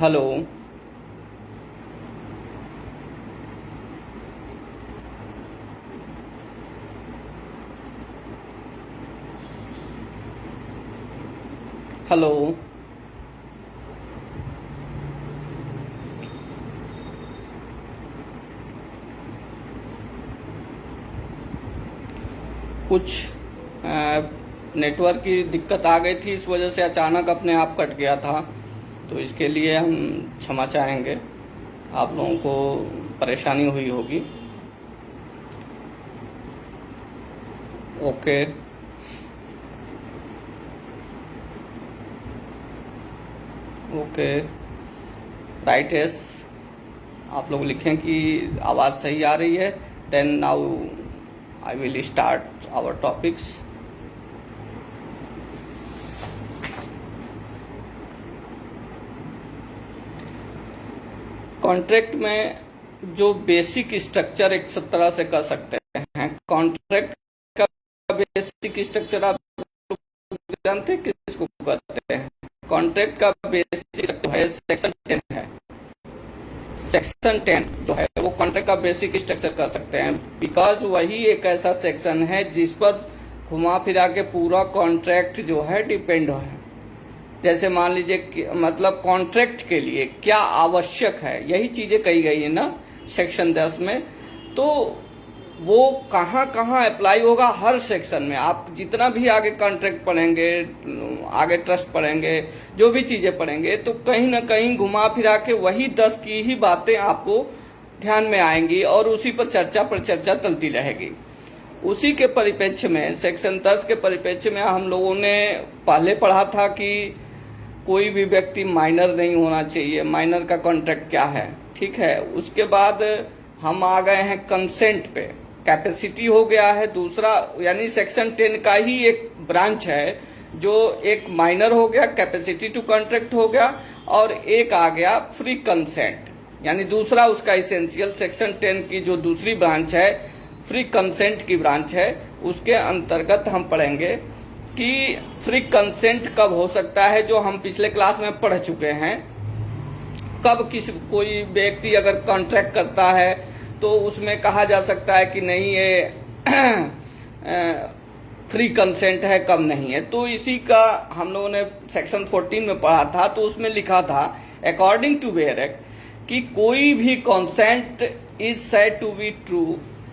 Hello. Hello. कुछ network की दिक्कत आ गई थी, इस वजह से अचानक अपने आप कट गया था। तो इसके लिए हम क्षमा चाहेंगे, आप लोगों को परेशानी हुई होगी। ओके। ओके। राइट एस, आप लोग लिखें कि आवाज़ सही आ रही है। Then now I will start our topics. Contract में जो बेसिक स्ट्रक्चर एक तरह से कर सकते हैं। कॉन्ट्रैक्ट का बेसिक स्ट्रक्चर आप जानते हैं किसको कहते हैं? कॉन्ट्रैक्ट का बेसिक है सेक्शन 10 है। सेक्शन 10 जो है वो कॉन्ट्रैक्ट का बेसिक स्ट्रक्चर कर सकते हैं, बिकॉज वही एक ऐसा सेक्शन है जिस पर घुमा फिरा के पूरा कॉन्ट्रैक्ट जो है डिपेंड है। जैसे मान लीजिए मतलब कॉन्ट्रैक्ट के लिए क्या आवश्यक है, यही चीजें कही गई है ना सेक्शन 10 में। तो वो कहाँ कहाँ अप्लाई होगा, हर सेक्शन में। आप जितना भी आगे कॉन्ट्रैक्ट पढ़ेंगे, आगे ट्रस्ट पढ़ेंगे, जो भी चीजें पढ़ेंगे, तो कहीं ना कहीं घुमा फिरा के वही 10 की ही बातें आपको ध्यान में आएंगी और उसी पर चर्चा चलती रहेगी। उसी के परिप्रेक्ष्य में सेक्शन 10 के परिप्रेक्ष्य में हम लोगों ने पहले पढ़ा था कि कोई भी व्यक्ति माइनर नहीं होना चाहिए। माइनर का कॉन्ट्रैक्ट क्या है, ठीक है। उसके बाद हम आ गए हैं कंसेंट पे। कैपेसिटी हो गया है दूसरा, यानी सेक्शन 10 का ही एक ब्रांच है जो एक माइनर हो गया, कैपेसिटी टू कॉन्ट्रैक्ट हो गया, और एक आ गया फ्री कंसेंट, यानी दूसरा उसका इसेंशियल। सेक्शन 10 की जो दूसरी ब्रांच है फ्री कंसेंट की ब्रांच है, उसके अंतर्गत हम पढ़ेंगे कि फ्री कंसेंट कब हो सकता है, जो हम पिछले क्लास में पढ़ चुके हैं। कब कोई व्यक्ति अगर कॉन्ट्रैक्ट करता है तो उसमें कहा जा सकता है कि नहीं ये फ्री कंसेंट है, कब नहीं है। तो इसी का हम लोगों ने सेक्शन 14 में पढ़ा था। तो उसमें लिखा था अकॉर्डिंग टू वेयर एक्ट कि कोई भी consent is said to be true.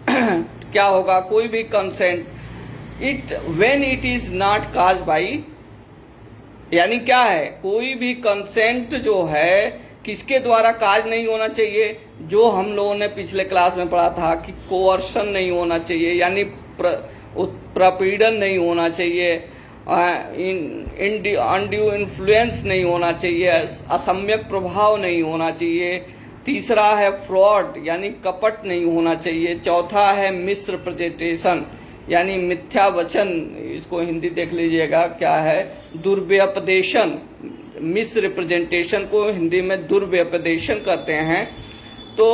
क्या होगा? कोई भी consent it when it is not cause by, यानी क्या है, कोई भी कंसेंट जो है किसके द्वारा काज नहीं होना चाहिए, जो हम लोगों ने पिछले क्लास में पढ़ा था कि कोअर्शन नहीं होना चाहिए, यानी प्रपीड़न नहीं होना चाहिए, अनड्यू इन्फ्लुएंस नहीं होना चाहिए, असम्यक प्रभाव नहीं होना चाहिए। तीसरा है फ्रॉड, यानी कपट नहीं होना चाहिए। चौथा है मिसरिप्रेजेंटेशन, यानी मिथ्या वचन, इसको हिंदी देख लीजिएगा क्या है, दुर्व्यपदेशन। मिसरिप्रेजेंटेशन को हिंदी में दुर्व्यपदेशन कहते हैं। तो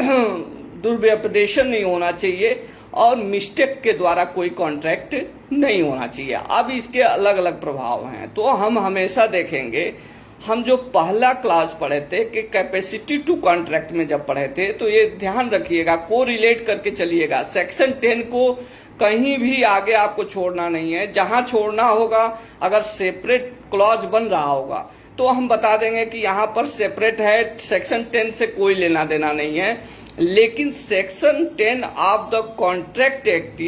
दुर्व्यपदेशन नहीं होना चाहिए और मिस्टेक के द्वारा कोई कॉन्ट्रैक्ट नहीं होना चाहिए। अब इसके अलग अलग प्रभाव हैं, तो हम हमेशा देखेंगे। हम जो पहला क्लास पढ़े थे कि कैपेसिटी टू कॉन्ट्रैक्ट में जब पढ़े थे, तो ये ध्यान रखिएगा, को रिलेट करके चलिएगा। सेक्शन 10 को कहीं भी आगे आपको छोड़ना नहीं है। जहां छोड़ना होगा, अगर सेपरेट क्लॉज बन रहा होगा तो हम बता देंगे कि यहाँ पर सेपरेट है, सेक्शन 10 से कोई लेना देना नहीं है। लेकिन section 10 of the contract act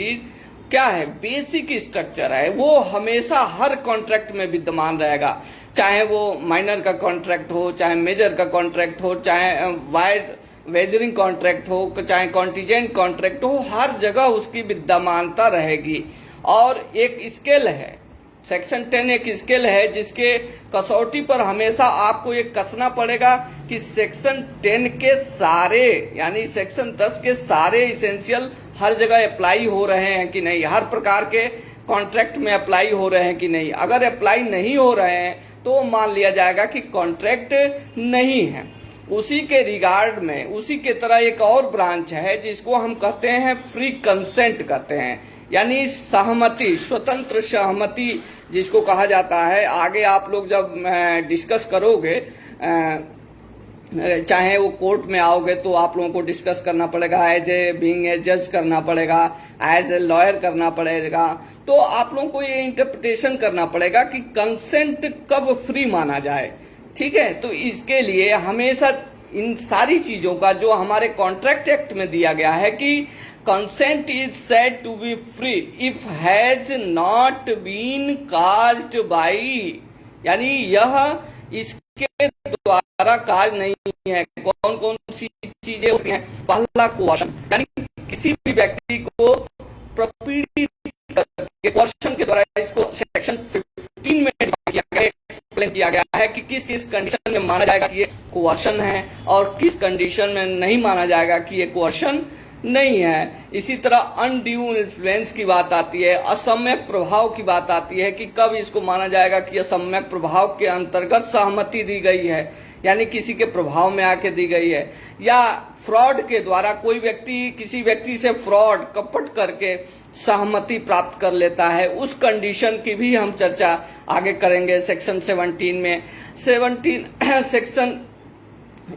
क्या है, बेसिक स्ट्रक्चर है, वो हमेशा हर कॉन्ट्रैक्ट में विद्यमान रहेगा। चाहे वो माइनर का कॉन्ट्रैक्ट हो, चाहे मेजर का कॉन्ट्रैक्ट हो, चाहे वाइड वेजरिंग कॉन्ट्रैक्ट हो, चाहे कॉन्टीजेंट कॉन्ट्रैक्ट हो, हर जगह उसकी विद्यमानता रहेगी। और एक स्केल है, सेक्शन 10 एक स्केल है जिसके कसौटी पर हमेशा आपको ये कसना पड़ेगा कि सेक्शन 10 के सारे, यानी सेक्शन 10 के सारे इसेंशियल हर जगह अप्लाई हो रहे हैं कि नहीं, हर प्रकार के कॉन्ट्रैक्ट में अप्लाई हो रहे हैं कि नहीं। अगर अप्लाई नहीं हो रहे हैं तो मान लिया जाएगा कि कॉन्ट्रैक्ट नहीं है। उसी के रिगार्ड में, उसी के तरह एक और ब्रांच है जिसको हम कहते हैं फ्री कंसेंट कहते हैं, यानी सहमति, स्वतंत्र सहमति जिसको कहा जाता है। आगे आप लोग जब डिस्कस करोगे चाहे वो कोर्ट में आओगे तो आप लोगों को डिस्कस करना पड़ेगा, एज ए बीइंग ए जज करना पड़ेगा, एज ए लॉयर करना पड़ेगा। तो आप लोगों को ये इंटरप्रिटेशन करना पड़ेगा कि कंसेंट कब फ्री माना जाए, ठीक है। तो इसके लिए हमेशा इन सारी चीजों का जो हमारे कॉन्ट्रैक्ट एक्ट में दिया गया है कि consent is said to be free if has not been caused by, यानी यह इसके द्वारा कार्य नहीं है। कौन कौन सी चीजें होती हैं? पहला कोर्शन, यानी किसी भी व्यक्ति को प्रपीड़ित करके कोर्शन के द्वारा, इसको सेक्शन 15 में किया गया, एक्सप्लेन किया गया है कि किस किस कंडीशन में माना जाएगा कि ये कोर्शन है और किस कंडीशन में नहीं माना जाएगा कि ये कोर्शन नहीं है। इसी तरह अनड्यू इन्फ्लुएंस की बात आती है, असम्यक प्रभाव की बात आती है कि कब इसको माना जाएगा कि असम्यक प्रभाव के अंतर्गत सहमति दी गई है, यानी किसी के प्रभाव में आके दी गई है, या फ्रॉड के द्वारा कोई व्यक्ति किसी व्यक्ति से फ्रॉड कपट करके सहमति प्राप्त कर लेता है, उस कंडीशन की भी हम चर्चा आगे करेंगे सेक्शन 17 में। सेक्शन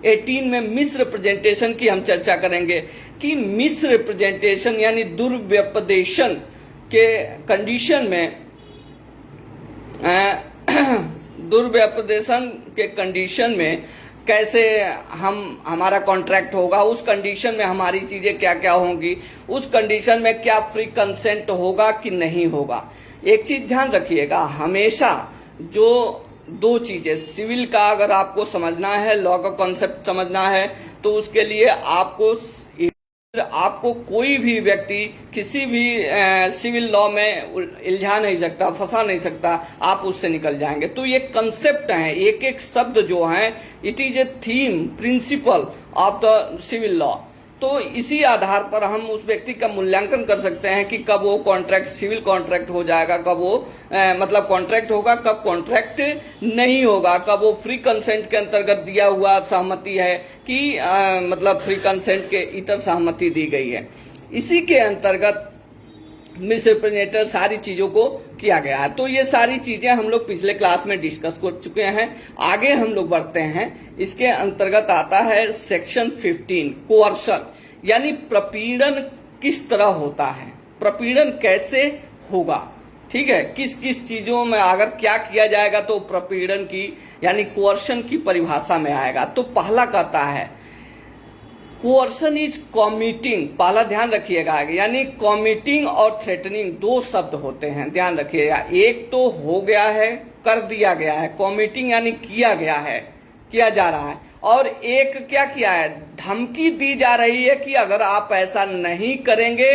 18 में मिस रिप्रेजेंटेशन की हम चर्चा करेंगे कि मिस रिप्रेजेंटेशन यानी दुर्व्यपदेशन के कंडीशन में दुर्व्यपदेशन के कंडीशन में कैसे हमारा कॉन्ट्रैक्ट होगा, उस कंडीशन में हमारी चीजें क्या क्या होंगी, उस कंडीशन में क्या फ्री कंसेंट होगा कि नहीं होगा। एक चीज ध्यान रखिएगा, हमेशा जो दो चीजें, सिविल का अगर आपको समझना है, लॉ का कॉन्सेप्ट समझना है, तो उसके लिए आपको कोई भी व्यक्ति किसी भी सिविल लॉ में उलझा नहीं सकता, फंसा नहीं सकता, आप उससे निकल जाएंगे। तो ये कंसेप्ट है, एक एक शब्द जो है, it is a theme principle of the civil law. तो इसी आधार पर हम उस व्यक्ति का मूल्यांकन कर सकते हैं कि कब वो कॉन्ट्रैक्ट सिविल कॉन्ट्रैक्ट हो जाएगा, कब वो मतलब कॉन्ट्रैक्ट होगा, कब कॉन्ट्रैक्ट नहीं होगा, कब वो फ्री कंसेंट के अंतर्गत दिया हुआ सहमति है कि मतलब फ्री कंसेंट के इतर सहमति दी गई है। इसी के अंतर्गत मिसरिप्रेजेंटेशन सारी चीजों को किया गया है। तो ये सारी चीजें हम लोग पिछले क्लास में डिस्कस कर चुके हैं। आगे हम लोग बढ़ते हैं, इसके अंतर्गत आता है सेक्शन 15 कोअर्शन, यानी प्रपीड़न किस तरह होता है, प्रपीड़न कैसे होगा, ठीक है, किस किस चीजों में अगर क्या किया जाएगा तो प्रपीड़न की यानी कोअर्शन की परिभाषा में आएगा। तो पहला कहता है कोअर्शन इज कॉमिटिंग, पहला ध्यान रखिएगा, यानी कॉमिटिंग और थ्रेटनिंग दो शब्द होते हैं, ध्यान रखिएगा। एक तो हो गया है, कर दिया गया है, कॉमिटिंग यानी किया गया है, किया जा रहा है, और एक क्या किया है, धमकी दी जा रही है कि अगर आप ऐसा नहीं करेंगे,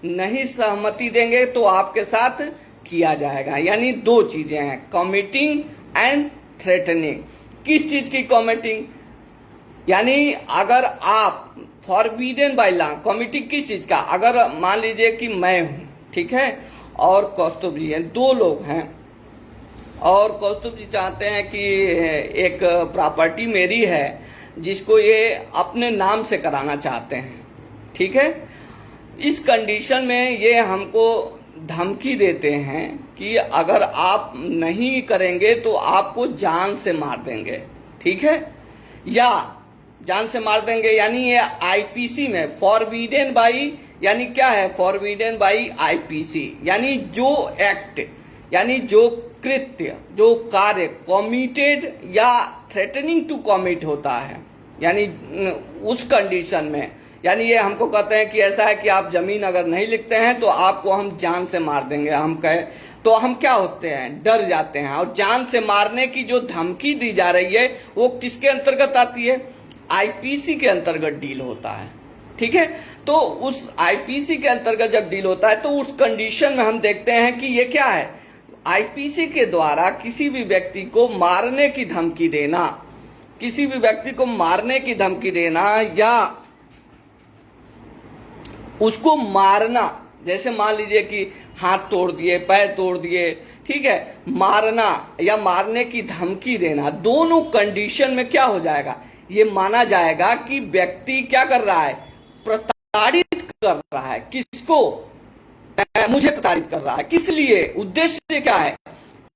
नहीं सहमति देंगे तो आपके साथ किया जाएगा। यानी दो चीजें हैं, कॉमिटिंग एंड थ्रेटनिंग। किस चीज की कॉमिटिंग, यानी अगर आप फॉरबिडन बाय लॉ, कॉमिटिंग किस चीज का, अगर मान लीजिए कि मैं हूं, ठीक है, और कौस्तुभ जी हैं, दो लोग हैं, और कौस्तुभ जी चाहते हैं कि एक प्रॉपर्टी मेरी है जिसको ये अपने नाम से कराना चाहते हैं, ठीक है। इस कंडीशन में ये हमको धमकी देते हैं कि अगर आप नहीं करेंगे तो आपको जान से मार देंगे, ठीक है, या जान से मार देंगे। यानी ये आईपीसी में फॉरबिडन बाई, यानी क्या है, फॉरबिडन बाई आईपीसी, यानी जो एक्ट, यानी जो कृत्य, जो कार्य कॉमिटेड या थ्रेटनिंग टू कॉमिट होता है, यानी उस कंडीशन में, यानी ये हमको कहते हैं कि ऐसा है कि आप जमीन अगर नहीं लिखते हैं तो आपको हम जान से मार देंगे, हम कहे तो हम क्या होते हैं, डर जाते हैं। और जान से मारने की जो धमकी दी जा रही है वो किसके अंतर्गत आती है, आईपीसी के अंतर्गत डील होता है, ठीक है। तो उस आईपीसी के अंतर्गत जब डील होता है तो उस कंडीशन में हम देखते हैं कि ये क्या है, आईपीसी के द्वारा किसी भी व्यक्ति को मारने की धमकी देना, किसी भी व्यक्ति को मारने की धमकी देना या उसको मारना, जैसे मान लीजिए कि हाथ तोड़ दिए, पैर तोड़ दिए, ठीक है, मारना या मारने की धमकी देना, दोनों कंडीशन में क्या हो जाएगा, ये माना जाएगा कि व्यक्ति क्या कर रहा है, प्रताड़ित कर रहा है। किसको, मुझे प्रताड़ित कर रहा है, किस लिए, उद्देश्य क्या है,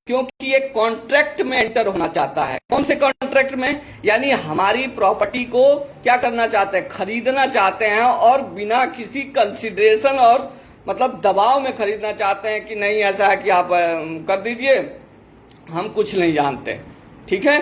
क्योंकि ये कॉन्ट्रैक्ट में एंटर होना चाहता है। कौन से कॉन्ट्रैक्ट में? यानी हमारी प्रॉपर्टी को क्या करना चाहते हैं? खरीदना चाहते हैं, और बिना किसी कंसिडरेशन और मतलब दबाव में खरीदना चाहते हैं कि नहीं ऐसा है कि आप कर दीजिए, हम कुछ नहीं जानते। ठीक है,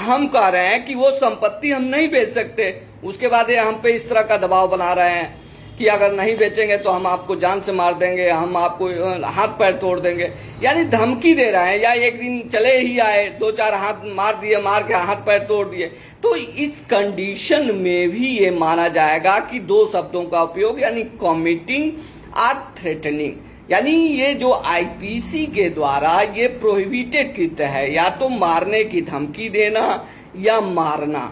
हम कह रहे हैं कि वो संपत्ति हम नहीं बेच सकते, उसके बाद ये हम पे इस तरह का दबाव बना रहे हैं कि अगर नहीं बेचेंगे तो हम आपको जान से मार देंगे, हम आपको हाथ पैर तोड़ देंगे, यानी धमकी दे रहे हैं। या एक दिन चले ही आए, 2-4 हाथ मार दिए, मार के हाथ पैर तोड़ दिए, तो इस कंडीशन में भी ये माना जाएगा कि 2 शब्दों का उपयोग, यानी कमिटिंग और थ्रेटनिंग, यानी ये जो आईपीसी के द्वारा ये प्रोहिबिटेड कृत्य है, या तो मारने की धमकी देना या मारना।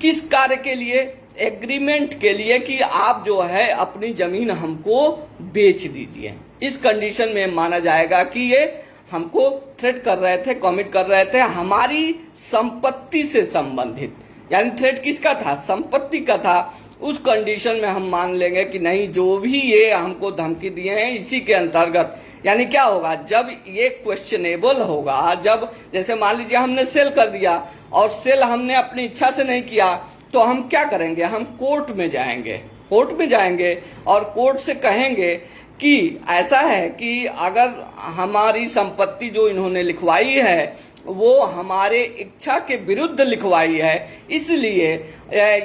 किस कार्य के लिए? एग्रीमेंट के लिए कि आप जो है अपनी जमीन हमको बेच दीजिए। इस कंडीशन में माना जाएगा कि ये हमको थ्रेट कर रहे थे, कमिट कर रहे थे हमारी संपत्ति से संबंधित। यानी थ्रेट किसका था? संपत्ति का था। उस कंडीशन में हम मान लेंगे कि नहीं, जो भी ये हमको धमकी दिए हैं इसी के अंतर्गत। यानी क्या होगा? जब ये क्वेश्चनेबल होगा, जब जैसे मान लीजिए हमने सेल कर दिया और सेल हमने अपनी इच्छा से नहीं किया, तो हम क्या करेंगे? हम कोर्ट में जाएंगे और कोर्ट से कहेंगे कि ऐसा है कि अगर हमारी संपत्ति जो इन्होंने लिखवाई है वो हमारे इच्छा के विरुद्ध लिखवाई है, इसलिए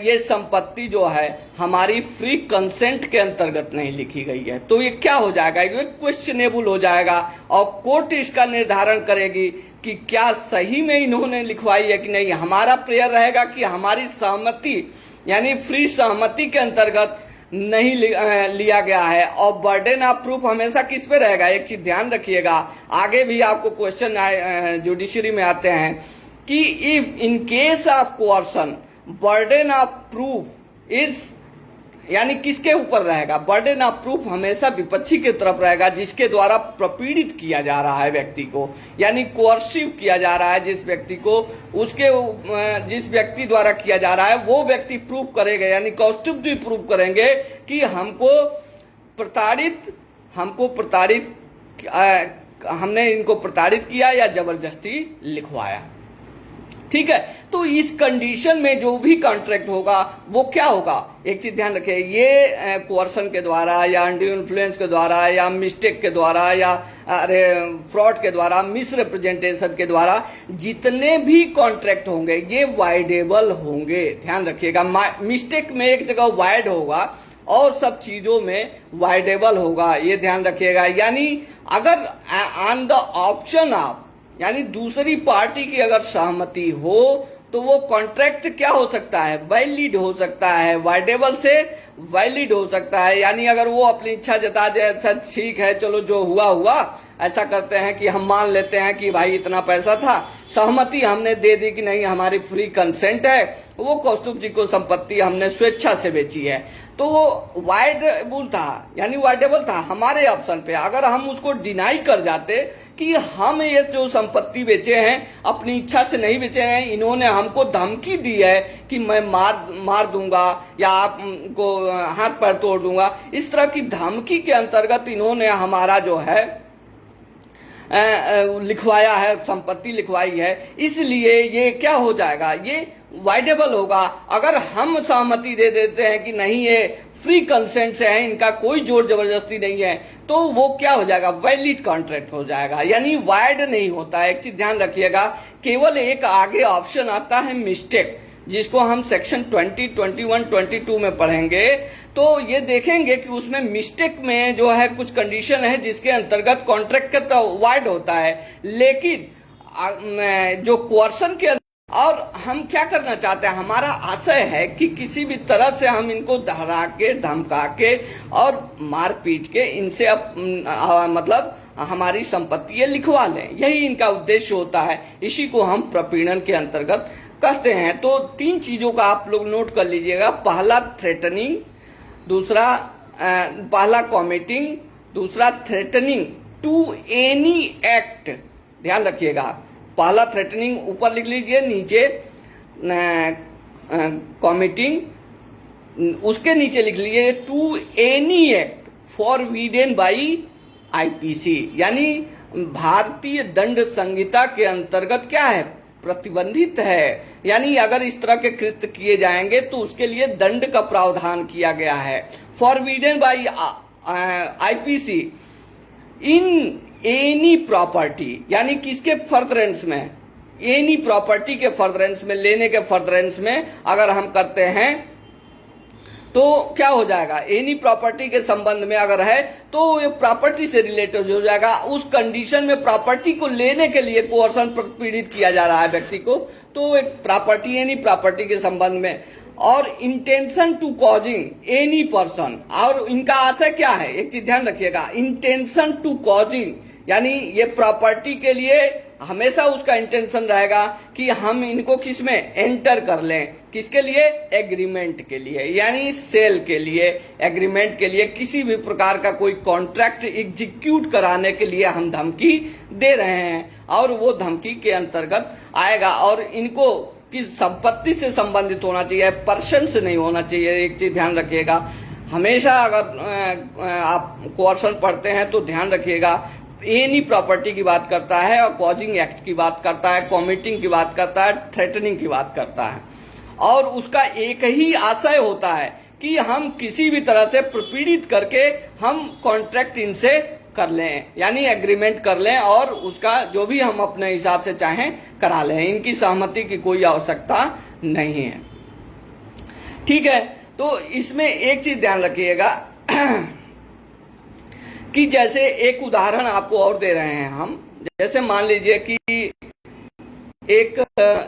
ये संपत्ति जो है हमारी फ्री कंसेंट के अंतर्गत नहीं लिखी गई है। तो ये क्या हो जाएगा? ये क्वेश्चनेबल हो जाएगा और कोर्ट इसका निर्धारण करेगी कि क्या सही में इन्होंने लिखवाई है कि नहीं। हमारा प्रेयर रहेगा कि हमारी सहमति यानी फ्री सहमति के अंतर्गत नहीं लिया गया है। और बर्डन ऑफ प्रूफ हमेशा किस पे रहेगा? एक चीज ध्यान रखिएगा, आगे भी आपको क्वेश्चन जुडिशरी में आते हैं कि if in case of coercion burden of proof is, यानी किसके ऊपर रहेगा? बर्डन ऑफ प्रूफ हमेशा विपक्षी के तरफ रहेगा, जिसके द्वारा प्रपीड़ित किया जा रहा है व्यक्ति को, यानी कोर्सिव किया जा रहा है जिस व्यक्ति को, उसके जिस व्यक्ति द्वारा किया जा रहा है वो व्यक्ति प्रूफ करेगा, यानी कौस्तुभ जी प्रूफ करेंगे कि हमने इनको प्रताड़ित किया या जबरदस्ती लिखवाया। ठीक है, तो इस कंडीशन में जो भी कॉन्ट्रैक्ट होगा वो क्या होगा? एक चीज ध्यान रखें, ये कोअर्सन के द्वारा या अंडू इन्फ्लुएंस के द्वारा या मिस्टेक के द्वारा या फ्रॉड के द्वारा, मिस रिप्रेजेंटेशन के द्वारा जितने भी कॉन्ट्रैक्ट होंगे ये वाइडेबल होंगे। ध्यान रखिएगा, मिस्टेक में एक जगह वाइड होगा और सब चीजों में वाइडेबल होगा, ये ध्यान रखिएगा। यानी अगर ऑन द ऑप्शन ऑफ, यानी दूसरी पार्टी की अगर सहमति हो तो वो कॉन्ट्रैक्ट क्या हो सकता है? वैलिड हो सकता है, वाइडेबल से वैलिड हो सकता है। यानी अगर वो अपनी इच्छा जता दे, अच्छा ठीक है चलो जो हुआ हुआ, ऐसा करते हैं कि हम मान लेते हैं कि भाई इतना पैसा था, सहमति हमने दे दी कि नहीं हमारी फ्री कंसेंट है, वो कौस्तुभ जी को संपत्ति हमने स्वेच्छा से बेची है, तो वो वाइडेबल था, यानी वाइडेबल था हमारे ऑप्शन पे। अगर हम उसको डिनाई कर जाते कि हम ये जो संपत्ति बेचे हैं अपनी इच्छा से नहीं बेचे हैं, इन्होंने हमको धमकी दी है कि मैं मार दूंगा या आपको हाथ पैर तोड़ दूंगा, इस तरह की धमकी के अंतर्गत इन्होंने हमारा जो है लिखवाया है, संपत्ति लिखवाई है, इसलिए ये क्या हो जाएगा? ये वाइडेबल होगा। अगर हम सहमति दे देते हैं कि नहीं ये फ्री कंसेंट से है, इनका कोई जोर जबरदस्ती नहीं है, तो वो क्या हो जाएगा? वैलिड कॉन्ट्रैक्ट हो जाएगा, यानी वाइड नहीं होता है। एक चीज ध्यान रखिएगा, केवल एक आगे ऑप्शन आता है मिस्टेक, जिसको हम सेक्शन 20, 21, 22 में पढ़ेंगे, तो ये देखेंगे कि उसमें मिस्टेक में जो है कुछ कंडीशन है जिसके अंतर्गत कॉन्ट्रैक्ट का तो वाइड होता है, लेकिन जो कोर्सन के और हम क्या करना चाहते हैं, हमारा आशय है कि किसी भी तरह से हम इनको डरा के, धमका के और मार पीट के इनसे मतलब हमारी संपत्ति लिखवा लें, यही इनका उद्देश्य होता है। इसी को हम प्रपीड़न के अंतर्गत कहते हैं। तो 3 चीजों का आप लोग नोट कर लीजिएगा, पहला थ्रेटनिंग, दूसरा पहला कमिटिंग, दूसरा थ्रेटनिंग टू एनी एक्ट। ध्यान रखिएगा, पहला थ्रेटनिंग ऊपर लिख लीजिए, नीचे कमिटिंग, उसके नीचे लिख लीजिए to any act forbidden by IPC, यानी भारतीय दंड संहिता के अंतर्गत क्या है, प्रतिबंधित है। यानी अगर इस तरह के कृत्य किए जाएंगे तो उसके लिए दंड का प्रावधान किया गया है। Forbidden bye IPC in any property, यानी किसके फर्दरेंस में, एनी प्रॉपर्टी के फर्दरेंस में, लेने के फर्दरेंस में अगर हम करते हैं तो क्या हो जाएगा, एनी प्रॉपर्टी के संबंध में अगर है तो ये प्रॉपर्टी से रिलेटेड हो जाएगा। उस कंडीशन में प्रॉपर्टी को लेने के लिए कोर्सन पीड़ित किया जा रहा है व्यक्ति को, तो एक प्रॉपर्टी, एनी प्रॉपर्टी के संबंध में। और intention to causing any person, और इनका आशय क्या है, एक चीज ध्यान रखिएगा, इंटेंशन टू कॉजिंग, यानी ये प्रॉपर्टी के लिए हमेशा उसका इंटेंशन रहेगा कि हम इनको किस में एंटर कर लें, किसके लिए, एग्रीमेंट के लिए, यानी सेल के लिए, एग्रीमेंट के लिए, किसी भी प्रकार का कोई कॉन्ट्रैक्ट एग्जीक्यूट कराने के लिए हम धमकी दे रहे हैं, और वो धमकी के अंतर्गत आएगा। और इनको किस संपत्ति से संबंधित होना चाहिए, पर्सन से नहीं होना चाहिए। एक चीज ध्यान रखिएगा, हमेशा अगर आप कोर्सन पढ़ते हैं तो ध्यान रखिएगा, एनी प्रॉपर्टी की बात करता है और कॉजिंग एक्ट की बात करता है, कॉमिटिंग की बात करता है, थ्रेटनिंग की बात करता है, और उसका एक ही आशय होता है कि हम किसी भी तरह से प्रपीड़ित करके हम कॉन्ट्रैक्ट इनसे कर लें, यानी एग्रीमेंट कर लें और उसका जो भी हम अपने हिसाब से चाहें करा लें। इनकी सहमति की कोई आवश्यकता नहीं है। ठीक है, तो इसमें एक चीज ध्यान रखिएगा कि जैसे एक उदाहरण आपको और दे रहे हैं हम, जैसे मान लीजिए कि एक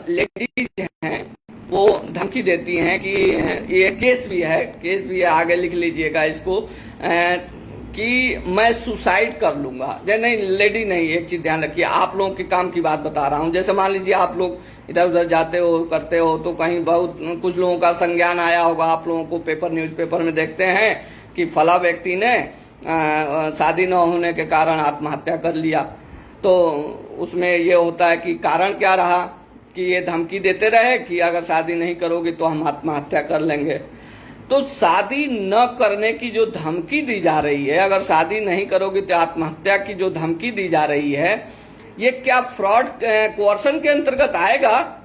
लेडीज हैं, वो धमकी देती हैं कि ये केस भी है, आगे लिख लीजिएगा इसको, कि मैं सुसाइड कर लूंगा। जैसे नहीं, लेडी नहीं, एक चीज ध्यान रखिए, आप लोगों के काम की बात बता रहा हूं। जैसे मान लीजिए आप लोग इधर उधर जाते हो, करते हो, तो कहीं बहुत कुछ लोगों का संज्ञान आया होगा, आप लोगों को पेपर, न्यूज़पेपर में देखते हैं कि फला व्यक्ति ने शादी न होने के कारण आत्महत्या कर लिया। तो उसमें ये होता है कि कारण क्या रहा, कि ये धमकी देते रहे कि अगर शादी नहीं करोगे तो हम आत्महत्या कर लेंगे। तो शादी न करने की जो धमकी दी जा रही है, अगर शादी नहीं करोगे तो आत्महत्या की जो धमकी दी जा रही है, ये क्या फ्रॉड कोर्सन के अंतर्गत आएगा?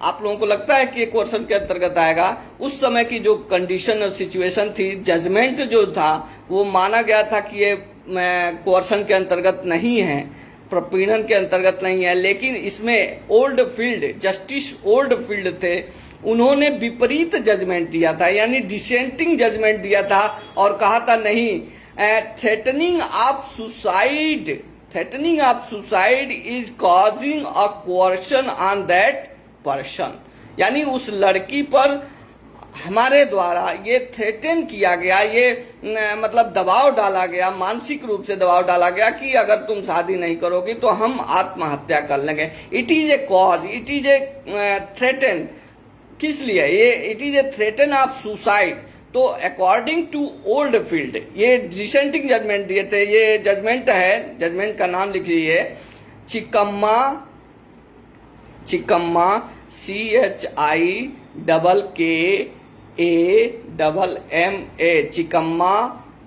आप लोगों को लगता है कि ये कोर्सन के अंतर्गत आएगा? उस समय की जो कंडीशन और सिचुएशन थी, जजमेंट जो था, वो माना गया था कि ये कोर्सन के अंतर्गत नहीं है, प्रपीड़न के अंतर्गत नहीं है। लेकिन इसमें old field, justice old field थे, उन्होंने विपरीत जजमेंट दिया था, यानी डिसेंटिंग जजमेंट दिया था और कहा था नहीं, threatening of suicide is causing a coercion on that person, यानी उस लड़की पर हमारे द्वारा ये थ्रेटन किया गया, ये मतलब दबाव डाला गया, मानसिक रूप से दबाव डाला गया कि अगर तुम शादी नहीं करोगी तो हम आत्महत्या कर लेंगे। It is A cause, it is A threaten, किस लिए ये, it is A threaten of suicide. तो अकॉर्डिंग टू ओल्ड फील्ड ये डिसेंटिंग जजमेंट दिए थे। ये जजमेंट है, जजमेंट का नाम लिख लीजिए, Chikkamma CHIKKAMMA, Chikkamma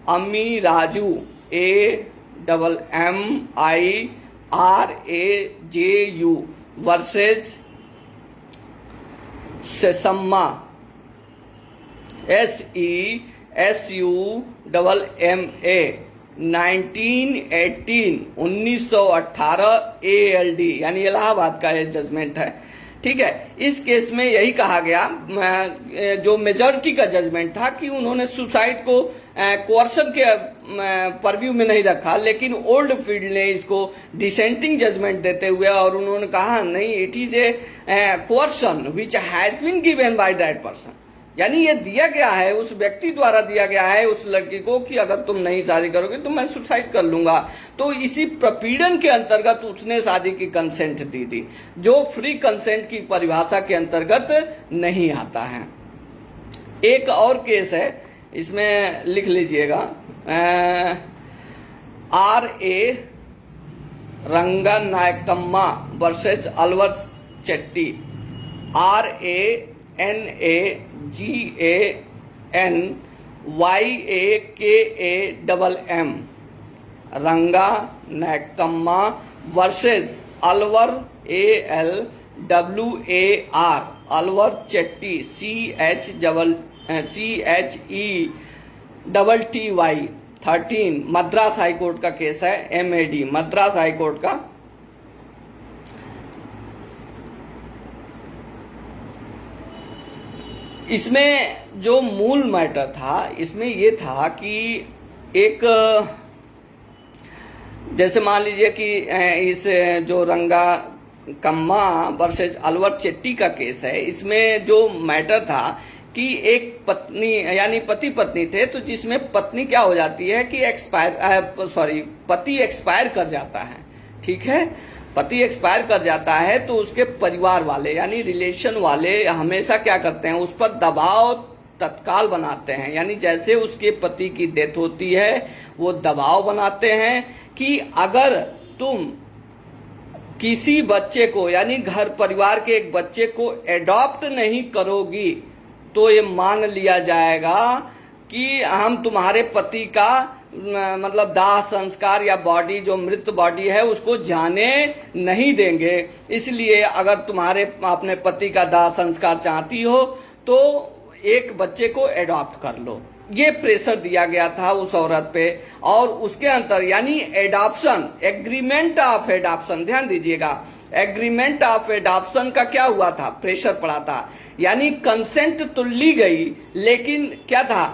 Ammiraju AMMIRAJU versus Sesamma SESUMMA 1918 ALD, यानी इलाहाबाद का ये जजमेंट है। ठीक है, इस केस में यही कहा गया, जो मेजॉरिटी का जजमेंट था, कि उन्होंने सुसाइड को कोर्सन के परव्यू में नहीं रखा, लेकिन ओल्ड फील्ड ने इसको डिसेंटिंग जजमेंट देते हुए और उन्होंने कहा नहीं, it is a coercion which has been given by that person, यानी ये दिया गया है, उस व्यक्ति द्वारा दिया गया है उस लड़की को कि अगर तुम नहीं शादी करोगे तो मैं सुसाइड कर लूंगा। तो इसी प्रपीड़न के अंतर्गत उसने शादी की कंसेंट दी थी, जो फ्री कंसेंट की परिभाषा के अंतर्गत नहीं आता है। एक और केस है, इसमें लिख लीजिएगा, RA Ranganayakamma versus Alwar Chetty, RANAGANYAKAMM, Ranganayakamma versus Alwar ALWAR Alwar Chetty CHETTY 13 Madras high court का केस है, MAD मद्रास हाई कोर्ट का। इसमें जो मूल मैटर था इसमें ये था कि एक जैसे मान लीजिए कि इस जो रंगा कम्मा वर्सेस अलवर चेट्टी का केस है, इसमें जो मैटर था कि एक पत्नी यानी पति पत्नी थे, तो जिसमें पत्नी क्या हो जाती है कि पति एक्सपायर कर जाता है, ठीक है, पति एक्सपायर कर जाता है तो उसके परिवार वाले यानी रिलेशन वाले हमेशा क्या करते हैं, उस पर दबाव तत्काल बनाते हैं। यानी जैसे उसके पति की डेथ होती है वो दबाव बनाते हैं कि अगर तुम किसी बच्चे को यानी घर परिवार के एक बच्चे को एडॉप्ट नहीं करोगी तो ये मान लिया जाएगा कि हम तुम्हारे पति का मतलब दाह संस्कार या बॉडी जो मृत बॉडी है उसको जाने नहीं देंगे। इसलिए अगर तुम्हारे अपने पति का दाह संस्कार चाहती हो तो एक बच्चे को एडॉप्ट कर लो। ये प्रेशर दिया गया था उस औरत पे, और उसके अंतर यानी एडॉप्शन, एग्रीमेंट ऑफ एडॉप्शन, ध्यान दीजिएगा, एग्रीमेंट ऑफ एडॉप्शन का क्या हुआ था, प्रेशर पड़ा था। यानी कंसेंट तो ली गई लेकिन क्या था,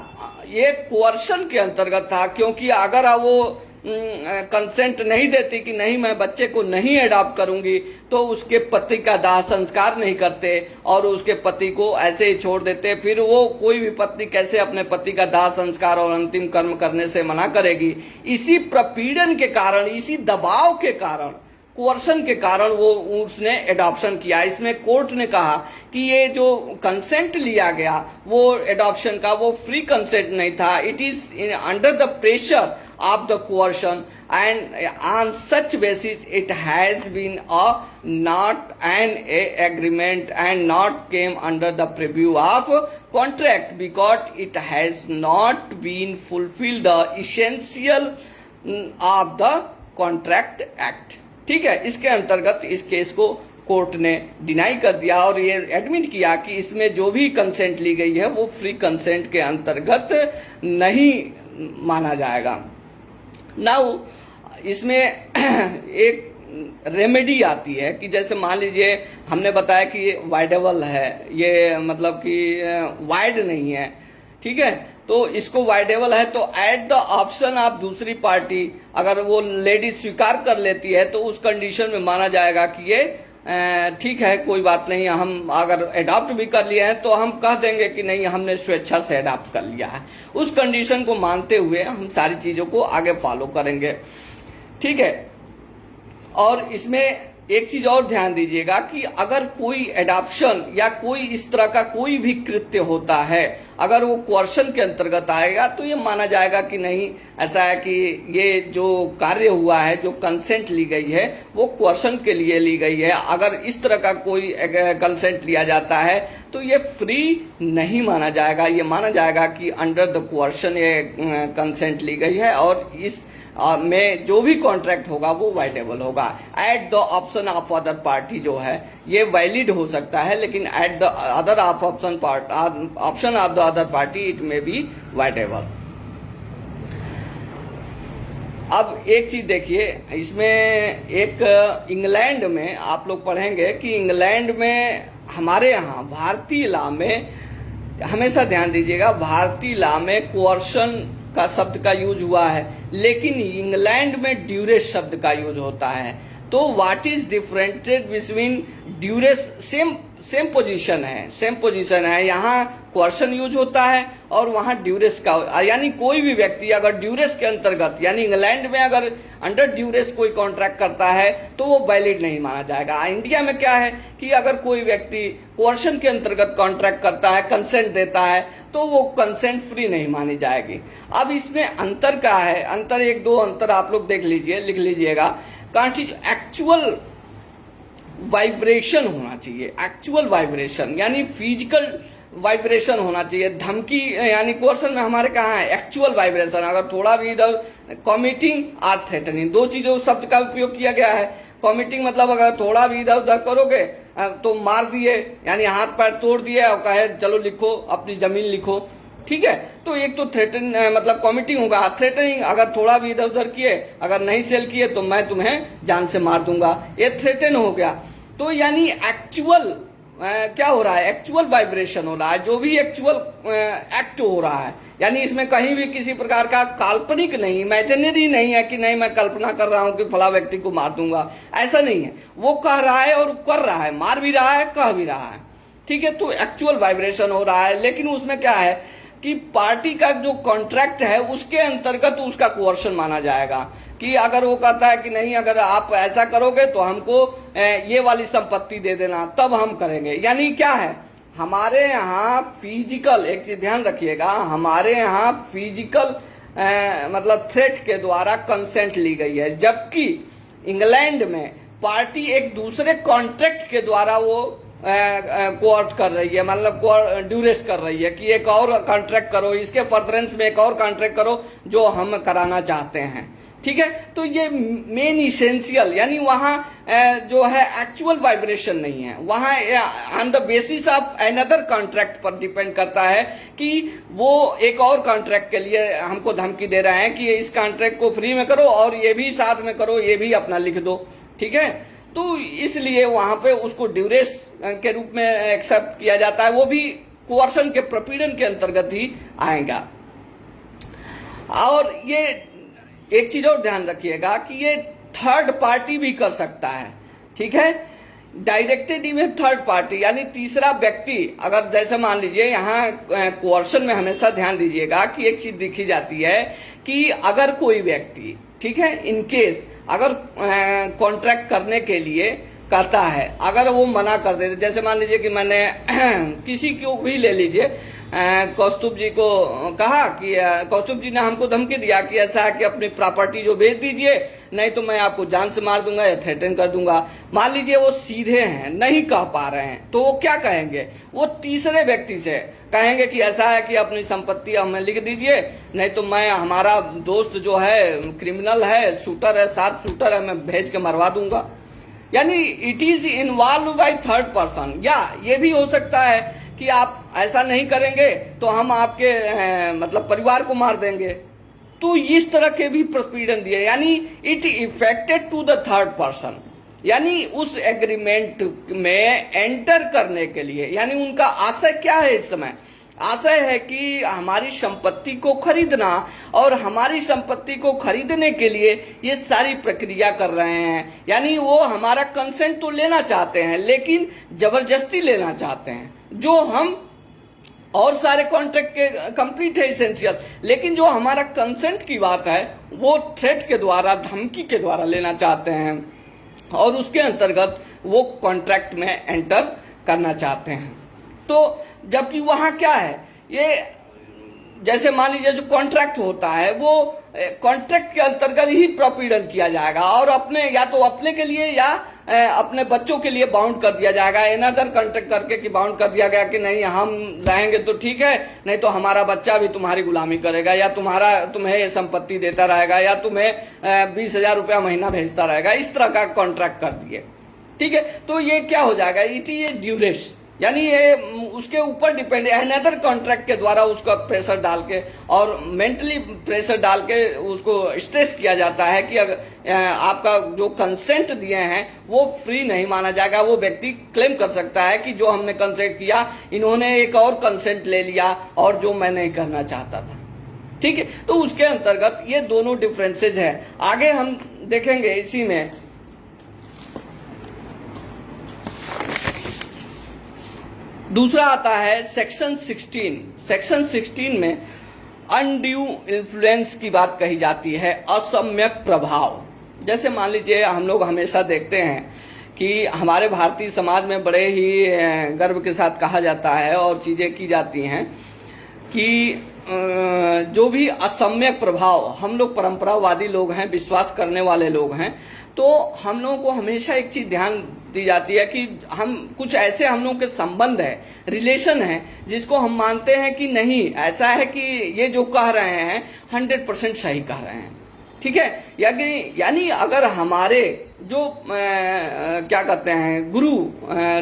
ये कोर्शन के अंतर्गत था, क्योंकि अगर वो कंसेंट नहीं देती कि नहीं मैं बच्चे को नहीं अडॉप्ट करूंगी तो उसके पति का दाह संस्कार नहीं करते और उसके पति को ऐसे ही छोड़ देते। फिर वो कोई भी पत्नी कैसे अपने पति का दाह संस्कार और अंतिम कर्म करने से मना करेगी। इसी प्रपीड़न के कारण, इसी दबाव के कारण, कोर्शन के कारण वो उसने एडॉप्शन किया। इसमें कोर्ट ने कहा कि ये जो कंसेंट लिया गया वो एडॉप्शन का वो फ्री कंसेंट नहीं था, it is under the pressure of the coercion, and on such basis it has been not an agreement and not came under the purview of contract because it has not been fulfilled the essential of the contract act। ठीक है, इसके अंतर्गत इस case को court ने deny कर दिया और ये एडमिट किया कि इसमें जो भी कंसेंट ली गई है वो फ्री कंसेंट के अंतर्गत नहीं माना जाएगा। नाउ इसमें एक रेमेडी आती है कि जैसे मान लीजिए हमने बताया कि ये वाइडेबल है, ये मतलब कि वाइड नहीं है, ठीक है, तो इसको वाइडेबल है तो एट द ऑप्शन ऑफ दूसरी पार्टी अगर वो लेडी स्वीकार कर लेती है तो उस कंडीशन में माना जाएगा कि ये ठीक है, कोई बात नहीं, हम अगर अडॉप्ट भी कर लिए हैं तो हम कह देंगे कि नहीं हमने स्वेच्छा से अडॉप्ट कर लिया है। उस कंडीशन को मानते हुए हम सारी चीजों को आगे फॉलो करेंगे, ठीक है। और इसमें एक चीज और ध्यान दीजिएगा कि अगर कोई एडॉप्शन या कोई इस तरह का कोई भी कृत्य होता है, अगर वो कोर्शन के अंतर्गत आएगा तो ये माना जाएगा कि नहीं, ऐसा है कि ये जो कार्य हुआ है, जो कंसेंट ली गई है वो कोर्शन के लिए ली गई है। अगर इस तरह का कोई कंसेंट लिया जाता है तो ये फ्री नहीं माना जाएगा, ये माना जाएगा कि अंडर द कोर्शन ये कंसेंट ली गई है और इस में जो भी कॉन्ट्रैक्ट होगा वो वाइडेबल होगा। At the option of other party जो है ये वैलिड हो सकता है, लेकिन at the other option of the other party it में बी वाइडेबल। अब एक चीज देखिए, इसमें एक इंग्लैंड में आप लोग पढ़ेंगे कि इंग्लैंड में हमारे यहाँ भारतीय लॉ में हमेशा ध्यान दीजिएगा, भारतीय लॉ में कोर्शन का शब्द का यूज हुआ है लेकिन इंग्लैंड में ड्यूरेस शब्द का यूज होता है। तो what is differentiated between duress, same position है, सेम पोजीशन है, यहाँ क्वेश्चन यूज होता है और वहाँ ड्यूरेस का, यानी कोई भी व्यक्ति अगर ड्यूरेस के अंतर्गत यानी इंग्लैंड में अगर अंडर ड्यूरेस कोई कॉन्ट्रैक्ट करता है तो वो वैलिड नहीं माना जाएगा। इंडिया में क्या है कि अगर कोई व्यक्ति क्वेश्चन के अंतर्गत कॉन्ट्रैक्ट करता है, कंसेंट देता है तो वो कंसेंट फ्री नहीं मानी जाएगी। अब इसमें अंतर क्या है, अंतर एक दो अंतर आप लोग देख लीजिए, लिख लीजिएगा। एक्चुअल वाइब्रेशन होना चाहिए, एक्चुअल वाइब्रेशन यानी फिजिकल वाइब्रेशन होना चाहिए। धमकी यानी कोर्सन में हमारे कहाँ है एक्चुअल वाइब्रेशन। अगर थोड़ा भी इधर कमिटिंग और थ्रेटनिंग, दो चीजों शब्द का उपयोग किया गया है। कमिटिंग मतलब अगर थोड़ा भी इधर उधर करोगे तो मार दिए, यानी हाथ पैर तोड़ दिए और कहे चलो लिखो अपनी जमीन लिखो, ठीक है। तो एक तो थ्रेटन मतलब कमिटिंग होगा। थ्रेटनिंग अगर थोड़ा भी इधर उधर किए, अगर नहीं सेल किए तो मैं तुम्हें जान से मार दूंगा, ये थ्रेटन हो गया। तो यानी एक्चुअल क्या हो रहा है, एक्चुअल वाइब्रेशन हो रहा है, जो भी एक्चुअल एक्ट हो रहा है। यानी इसमें कहीं भी किसी प्रकार का काल्पनिक नहीं, इमेजिनरी नहीं है कि नहीं मैं कल्पना कर रहा हूं कि फला व्यक्ति को मार दूंगा, ऐसा नहीं है। वो कह रहा है और कर रहा है, मार भी रहा है कह भी रहा है, ठीक है। तो एक्चुअल वाइब्रेशन हो रहा है। लेकिन उसमें क्या है कि पार्टी का जो कॉन्ट्रैक्ट है उसके अंतर्गत उसका कोर्शन माना जाएगा कि अगर वो कहता है कि नहीं अगर आप ऐसा करोगे तो हमको ये वाली संपत्ति दे देना, तब हम करेंगे। यानी क्या है, हमारे यहाँ फिजिकल, एक चीज ध्यान रखिएगा, हमारे यहाँ फिजिकल मतलब थ्रेट के द्वारा कंसेंट ली गई है, जबकि इंग्लैंड में पार्टी एक दूसरे कॉन्ट्रैक्ट के द्वारा वो कोर्ट कर रही है, मतलब ड्यूरेस कर रही है कि एक और कॉन्ट्रैक्ट करो, इसके फर्दरेंस में एक और कॉन्ट्रैक्ट करो जो हम कराना चाहते हैं, ठीक है। तो ये मेन इसेंशियल, यानी वहां जो है एक्चुअल वाइब्रेशन नहीं है, वहां on the basis of another contract पर डिपेंड करता है कि वो एक और कॉन्ट्रैक्ट के लिए हमको धमकी दे रहे हैं कि इस कॉन्ट्रैक्ट को फ्री में करो और ये भी साथ में करो, ये भी अपना लिख दो, ठीक है। तो इसलिए वहां पे उसको ड्यूरेस के रूप में एक्सेप्ट किया जाता है, वो भी कोर्सन के प्रपीड़न के अंतर्गत ही आएगा। और ये एक चीज और ध्यान रखिएगा कि ये थर्ड पार्टी भी कर सकता है, ठीक है। डायरेक्टेड इवन थर्ड पार्टी, यानी तीसरा व्यक्ति, अगर जैसे मान लीजिए यहाँ कोर्सन में हमेशा ध्यान दीजिएगा कि एक चीज देखी जाती है कि अगर कोई व्यक्ति, ठीक है, इनकेस अगर कॉन्ट्रैक्ट करने के लिए कहता है, अगर वो मना कर देते, जैसे मान लीजिए कि मैंने किसी को भी ले लीजिए, कौस्तुभ जी को कहा कि कौस्तुभ जी ने हमको धमकी दिया कि ऐसा है कि अपनी प्रॉपर्टी जो बेच दीजिए, नहीं तो मैं आपको जान से मार दूंगा या थ्रेटन कर दूंगा। मान लीजिए वो सीधे हैं, नहीं कह पा रहे हैं, तो वो क्या कहेंगे, वो तीसरे व्यक्ति से कहेंगे कि ऐसा है कि अपनी संपत्ति हमें लिख दीजिए, नहीं तो मैं, हमारा दोस्त जो है क्रिमिनल है, शूटर है, 7 शूटर है, मैं भेज के मरवा दूंगा। यानी it is involve by third person. या ये भी हो सकता है कि आप ऐसा नहीं करेंगे तो हम आपके मतलब परिवार को मार देंगे। तो इस तरह के भी प्रपीड़न दिए, यानी it effected to the third person, यानी उस एग्रीमेंट में एंटर करने के लिए, यानी उनका आशय क्या है इस समय, आशय है कि हमारी संपत्ति को खरीदना, और हमारी संपत्ति को खरीदने के लिए ये सारी प्रक्रिया कर रहे हैं। यानी वो हमारा कंसेंट तो लेना चाहते हैं लेकिन जबरदस्ती लेना चाहते हैं, जो हम और सारे कॉन्ट्रैक्ट के कंप्लीट है इसेंशियल, लेकिन जो हमारा कंसेंट की बात है वो थ्रेट के द्वारा, धमकी के द्वारा लेना चाहते हैं, और उसके अंतर्गत वो कॉन्ट्रैक्ट में एंटर करना चाहते हैं। तो जबकि वहां क्या है, ये जैसे मान लीजिए जो कॉन्ट्रैक्ट होता है वो कॉन्ट्रैक्ट के अंतर्गत ही प्रपीड़न किया जाएगा, और अपने, या तो अपने के लिए या अपने बच्चों के लिए बाउंड कर दिया जाएगा, अनदर कॉन्ट्रैक्ट करके कि बाउंड कर दिया गया कि नहीं हम रहेंगे तो ठीक है, नहीं तो हमारा बच्चा भी तुम्हारी गुलामी करेगा, या तुम्हें ये संपत्ति देता रहेगा, या तुम्हें 20,000 रुपया महीना भेजता रहेगा, इस तरह का कॉन्ट्रैक्ट कर दिए, ठीक है। तो ये क्या हो जाएगा, इट इज ए ड्यूरेस, यानी ये उसके ऊपर डिपेंड है, अनदर कॉन्ट्रैक्ट के द्वारा उसका प्रेशर डाल के और मेंटली प्रेशर डाल के उसको स्ट्रेस किया जाता है कि अगर आपका जो कंसेंट दिए हैं वो फ्री नहीं माना जाएगा। वो व्यक्ति क्लेम कर सकता है कि जो हमने कंसेंट किया, इन्होंने एक और कंसेंट ले लिया और जो मैं नहीं करना चाहता था, ठीक है। तो उसके अंतर्गत ये दोनों डिफरेंसेज है। आगे हम देखेंगे इसी में दूसरा आता है सेक्शन 16। सेक्शन 16 में अनड्यू इन्फ्लुएंस की बात कही जाती है, असम्यक प्रभाव। जैसे मान लीजिए हम लोग हमेशा देखते हैं कि हमारे भारतीय समाज में बड़े ही गर्व के साथ कहा जाता है और चीजें की जाती हैं कि जो भी असम्यक प्रभाव, हम लोग परंपरावादी लोग हैं, विश्वास करने वाले लोग हैं, तो हम लोगों को हमेशा एक चीज ध्यान दी जाती है कि हम कुछ ऐसे हम लोगों के संबंध है, रिलेशन है, जिसको हम मानते हैं कि नहीं, ऐसा है कि ये जो कह रहे हैं 100% सही कह रहे हैं, ठीक है। यानी अगर हमारे जो क्या कहते हैं गुरु,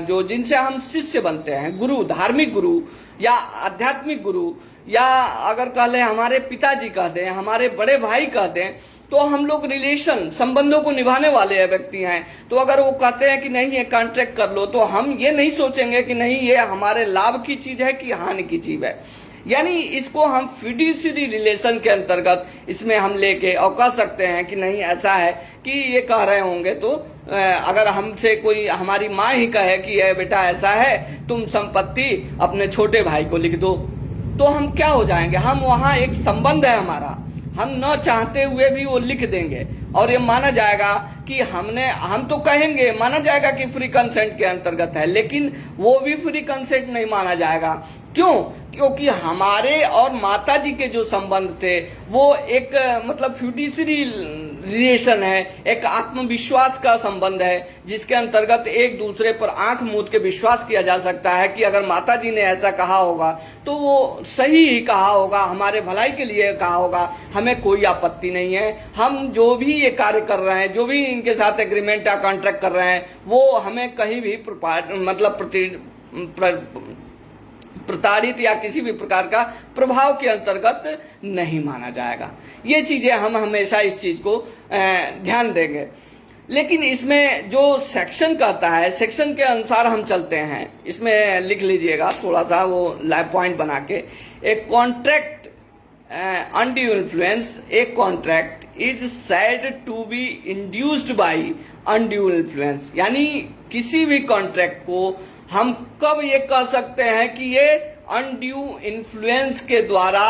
जो जिनसे हम शिष्य बनते हैं, गुरु, धार्मिक गुरु या आध्यात्मिक गुरु, या अगर कह लें हमारे पिताजी कह दें, हमारे बड़े भाई कह दें, तो हम लोग रिलेशन, संबंधों को निभाने वाले व्यक्ति हैं। तो अगर वो कहते हैं कि नहीं ये कॉन्ट्रैक्ट कर लो, तो हम ये नहीं सोचेंगे कि नहीं ये हमारे लाभ की चीज है कि हानि की चीज है। यानी इसको हम फिड्यूशियरी रिलेशन के अंतर्गत इसमें हम लेके और कह सकते हैं कि नहीं ऐसा है कि ये कह रहे होंगे, तो अगर हमसे कोई, हमारी माँ ही कहे कि ये बेटा ऐसा है, तुम संपत्ति अपने छोटे भाई को लिख दो, तो हम क्या हो जाएंगे, हम वहां एक संबंध है हमारा, हम न चाहते हुए भी वो लिख देंगे और ये माना जाएगा कि हम तो कहेंगे, माना जाएगा कि फ्री कंसेंट के अंतर्गत है, लेकिन वो भी फ्री कंसेंट नहीं माना जाएगा। क्यों? क्योंकि हमारे और माता जी के जो संबंध थे वो एक मतलब फ्यूडिशरी रिलेशन है, एक आत्मविश्वास का संबंध है, जिसके अंतर्गत एक दूसरे पर आंख मूंद के विश्वास किया जा सकता है कि अगर माता जी ने ऐसा कहा होगा तो वो सही ही कहा होगा, हमारे भलाई के लिए कहा होगा, हमें कोई आपत्ति नहीं है। हम जो भी ये कार्य कर रहे हैं, जो भी इनके साथ एग्रीमेंट या कॉन्ट्रैक्ट कर रहे हैं, वो हमें कहीं भी मतलब प्रताड़ित या किसी भी प्रकार का प्रभाव के अंतर्गत नहीं माना जाएगा। ये चीजें हम हमेशा इस चीज को ध्यान देंगे। लेकिन इसमें जो सेक्शन कहता है, सेक्शन के अनुसार हम चलते हैं, इसमें लिख लीजिएगा थोड़ा सा वो लाइव पॉइंट बना के, एक कॉन्ट्रैक्ट अनड्यू इन्फ्लुएंस, एक contract is said to be induced by undue influence. यानी किसी भी कॉन्ट्रैक्ट को हम कब ये कह सकते हैं कि ये अनड्यू इन्फ्लुएंस के द्वारा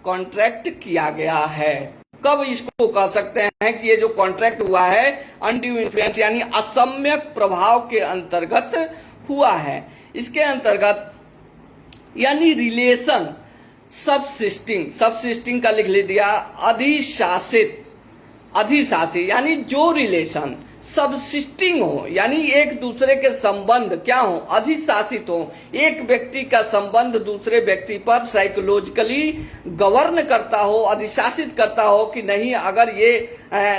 कॉन्ट्रैक्ट किया गया है, कब इसको कह सकते हैं कि ये जो कॉन्ट्रैक्ट हुआ है अनड्यू इन्फ्लुएंस यानी असम्यक प्रभाव के अंतर्गत हुआ है। इसके अंतर्गत यानी रिलेशन सबसिस्टिंग का लिख लिया, अधिशासित यानी जो रिलेशन सबसिस्टिंग हो, यानी एक दूसरे के संबंध क्या हो, अधिशासित हो, एक व्यक्ति का संबंध दूसरे व्यक्ति पर साइकोलॉजिकली गवर्न करता हो, अधिशासित करता हो कि नहीं, अगर ये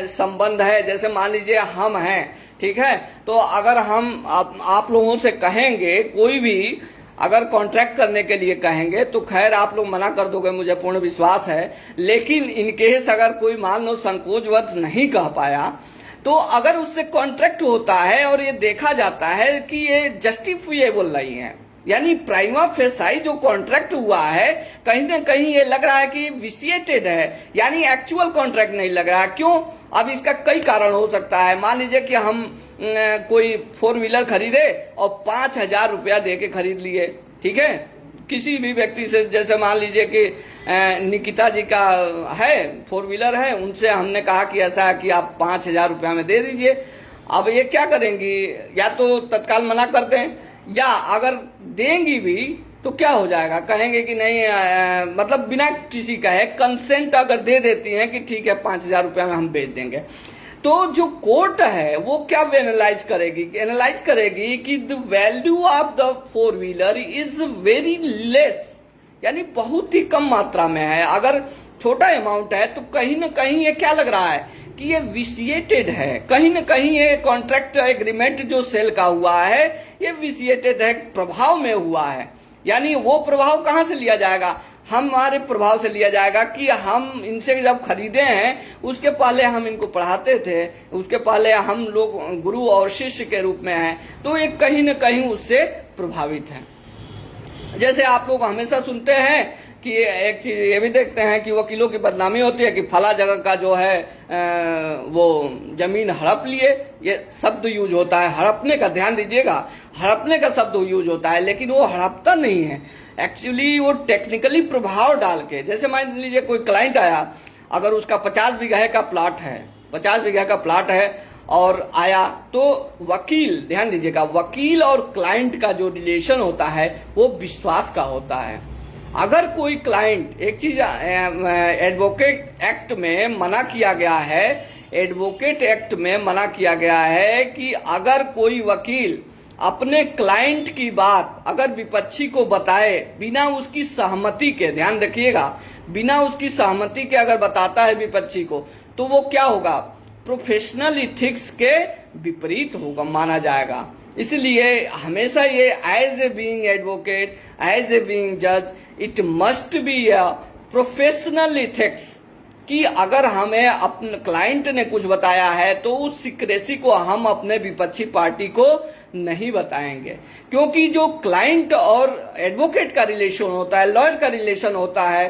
संबंध है, जैसे मान लीजिए हम हैं, ठीक है, तो अगर हम आप लोगों से कहेंगे, कोई भी अगर कॉन्ट्रैक्ट करने के लिए कहेंगे तो खैर आप लोग मना कर दोगे, मुझे पूर्ण विश्वास है। लेकिन इनकेस अगर कोई मान लो संकोचवश नहीं कह पाया, तो अगर उससे कॉन्ट्रैक्ट होता है और ये देखा जाता है कि ये जस्टिफिएबल नहीं है, यानी प्राइमा फेसाई जो कॉन्ट्रैक्ट हुआ है कहीं ना कहीं ये लग रहा है कि विशिएटेड है, यानी एक्चुअल कॉन्ट्रैक्ट नहीं लग रहा है। क्यों? अब इसका कई कारण हो सकता है। मान लीजिए कि हम कोई 4 व्हीलर खरीदे और 5,000 रुपया दे के खरीद लिए, ठीक है, किसी भी व्यक्ति से, जैसे मान लीजिए कि निकिता जी का है 4 व्हीलर है, उनसे हमने कहा कि ऐसा है कि आप 5,000 रुपया में दे दीजिए। अब ये क्या करेंगी, या तो तत्काल मना कर दें, या अगर देंगी भी तो क्या हो जाएगा, कहेंगे कि नहीं मतलब बिना किसी कहे कंसेंट अगर दे देती हैं कि ठीक है 5,000 रुपया में हम बेच देंगे, तो जो कोर्ट है वो क्या एनालाइज करेगी कि the value of the 4 wheeler is very less, यानी बहुत ही कम मात्रा में है। अगर छोटा अमाउंट है तो कहीं ना कहीं ये क्या लग रहा है कि ये विशिएटेड है, कहीं ना कहीं ये कॉन्ट्रैक्ट एग्रीमेंट जो सेल का हुआ है ये विशिएटेड है, प्रभाव में हुआ है। यानी वो प्रभाव कहां से लिया जाएगा, हमारे प्रभाव से लिया जाएगा कि हम इनसे जब खरीदे हैं उसके पहले हम इनको पढ़ाते थे, उसके पहले हम लोग गुरु और शिष्य के रूप में हैं, तो ये कहीं ना कहीं उससे प्रभावित है। जैसे आप लोग हमेशा सुनते हैं कि एक चीज ये भी देखते हैं कि वकीलों की बदनामी होती है कि फला जगह का जो है वो जमीन हड़प लिए, ये शब्द यूज होता है, हड़पने का, ध्यान दीजिएगा, हड़पने का शब्द यूज होता है, लेकिन वो हड़पता नहीं है, एक्चुअली वो टेक्निकली प्रभाव डाल के, जैसे मान लीजिए कोई क्लाइंट आया, अगर उसका 50 बीघा का प्लॉट है, 50 बीघा का प्लॉट है और आया, तो वकील, ध्यान दीजिएगा, वकील और क्लाइंट का जो रिलेशन होता है वो विश्वास का होता है। अगर कोई क्लाइंट, एक चीज एडवोकेट एक्ट में मना किया गया है, एडवोकेट एक्ट में मना किया गया है कि अगर कोई वकील अपने क्लाइंट की बात अगर विपक्षी को बताए बिना उसकी सहमति के, ध्यान रखिएगा, बिना उसकी सहमति के अगर बताता है विपक्षी को, तो वो क्या होगा, प्रोफेशनल इथिक्स के विपरीत होगा, माना जाएगा। इसलिए हमेशा ये as a being advocate, as a being जज, it must be a professional ethics कि अगर हमें अपने क्लाइंट ने कुछ बताया है तो उस सीक्रेसी को हम अपने विपक्षी पार्टी को नहीं बताएंगे, क्योंकि जो क्लाइंट और एडवोकेट का रिलेशन होता है, लॉयर का रिलेशन होता है,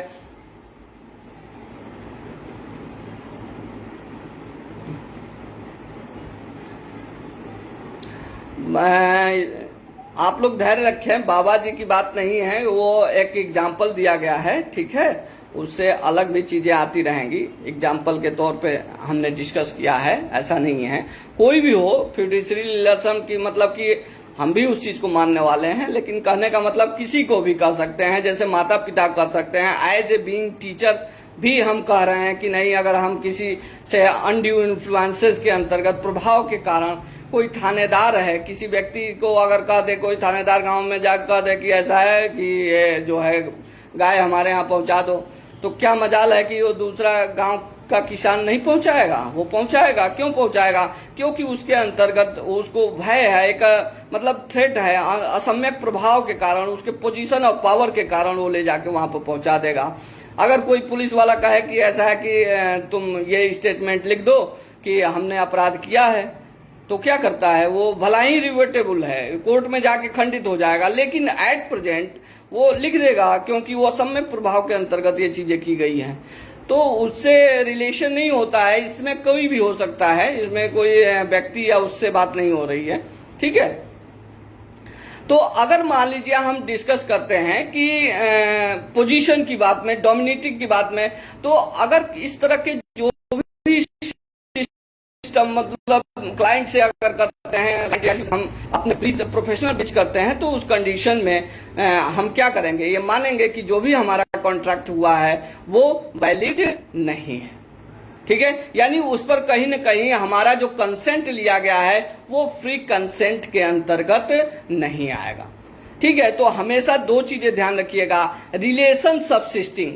आप लोग धैर्य रखें, बाबा जी की बात नहीं है, वो एक एग्जाम्पल दिया गया है, ठीक है, उससे अलग भी चीजें आती रहेंगी, एग्जाम्पल के तौर पे हमने डिस्कस किया है, ऐसा नहीं है। कोई भी हो फिड्यूशियरी रिलेशन की मतलब कि हम भी उस चीज को मानने वाले हैं, लेकिन कहने का मतलब किसी को भी कह सकते हैं, जैसे माता पिता कर सकते हैं, एज ए बीइंग टीचर भी हम कह रहे हैं कि नहीं, अगर हम किसी से अनड्यू इन्फ्लुएंसेस के अंतर्गत प्रभाव के कारण, कोई थानेदार है, किसी व्यक्ति को अगर कह दे, कोई थानेदार गांव में जाकर कह दे कि ऐसा है कि ये जो है गाय हमारे यहाँ पहुंचा दो, तो क्या मजाल है कि वो दूसरा गांव का किसान नहीं पहुंचाएगा? वो पहुंचाएगा। क्यों पहुंचाएगा? क्योंकि उसके अंतर्गत उसको भय है, एक मतलब थ्रेट है, असम्यक प्रभाव के कारण, उसके पोजीशन ऑफ पावर के कारण वो ले जाके वहां पर पहुंचा देगा। अगर कोई पुलिस वाला कहे कि ऐसा है कि तुम ये स्टेटमेंट लिख दो कि हमने अपराध किया है, तो क्या करता है वो, भला ही रिवर्टेबल है, कोर्ट में जाके खंडित हो जाएगा, लेकिन एट प्रेजेंट वो लिख देगा क्योंकि वो असम्यक प्रभाव के अंतर्गत ये चीजें की गई हैं, तो उससे रिलेशन नहीं होता है। इसमें कोई भी हो सकता है, इसमें कोई व्यक्ति या उससे बात नहीं हो रही है, ठीक है। तो अगर मान लीजिए हम डिस्कस करते हैं कि पोजीशन की बात में, डोमिनेटिंग की बात में, तो अगर इस तरह के जो भी सिस्टम मतलब क्लाइंट से अगर करते हैं, हम अपने प्रोफेशनल पिच करते हैं, तो उस कंडीशन में हम क्या करेंगे, ये मानेंगे कि जो भी हमारा कॉन्ट्रैक्ट हुआ है वो वैलिड नहीं है, ठीक है। यानी उस पर कहीं न कहीं हमारा जो कंसेंट लिया गया है वो फ्री कंसेंट के अंतर्गत नहीं आएगा, ठीक है। तो हमेशा दो चीजें ध्यान रखिएगा, रिलेशन सबसिस्टिंग,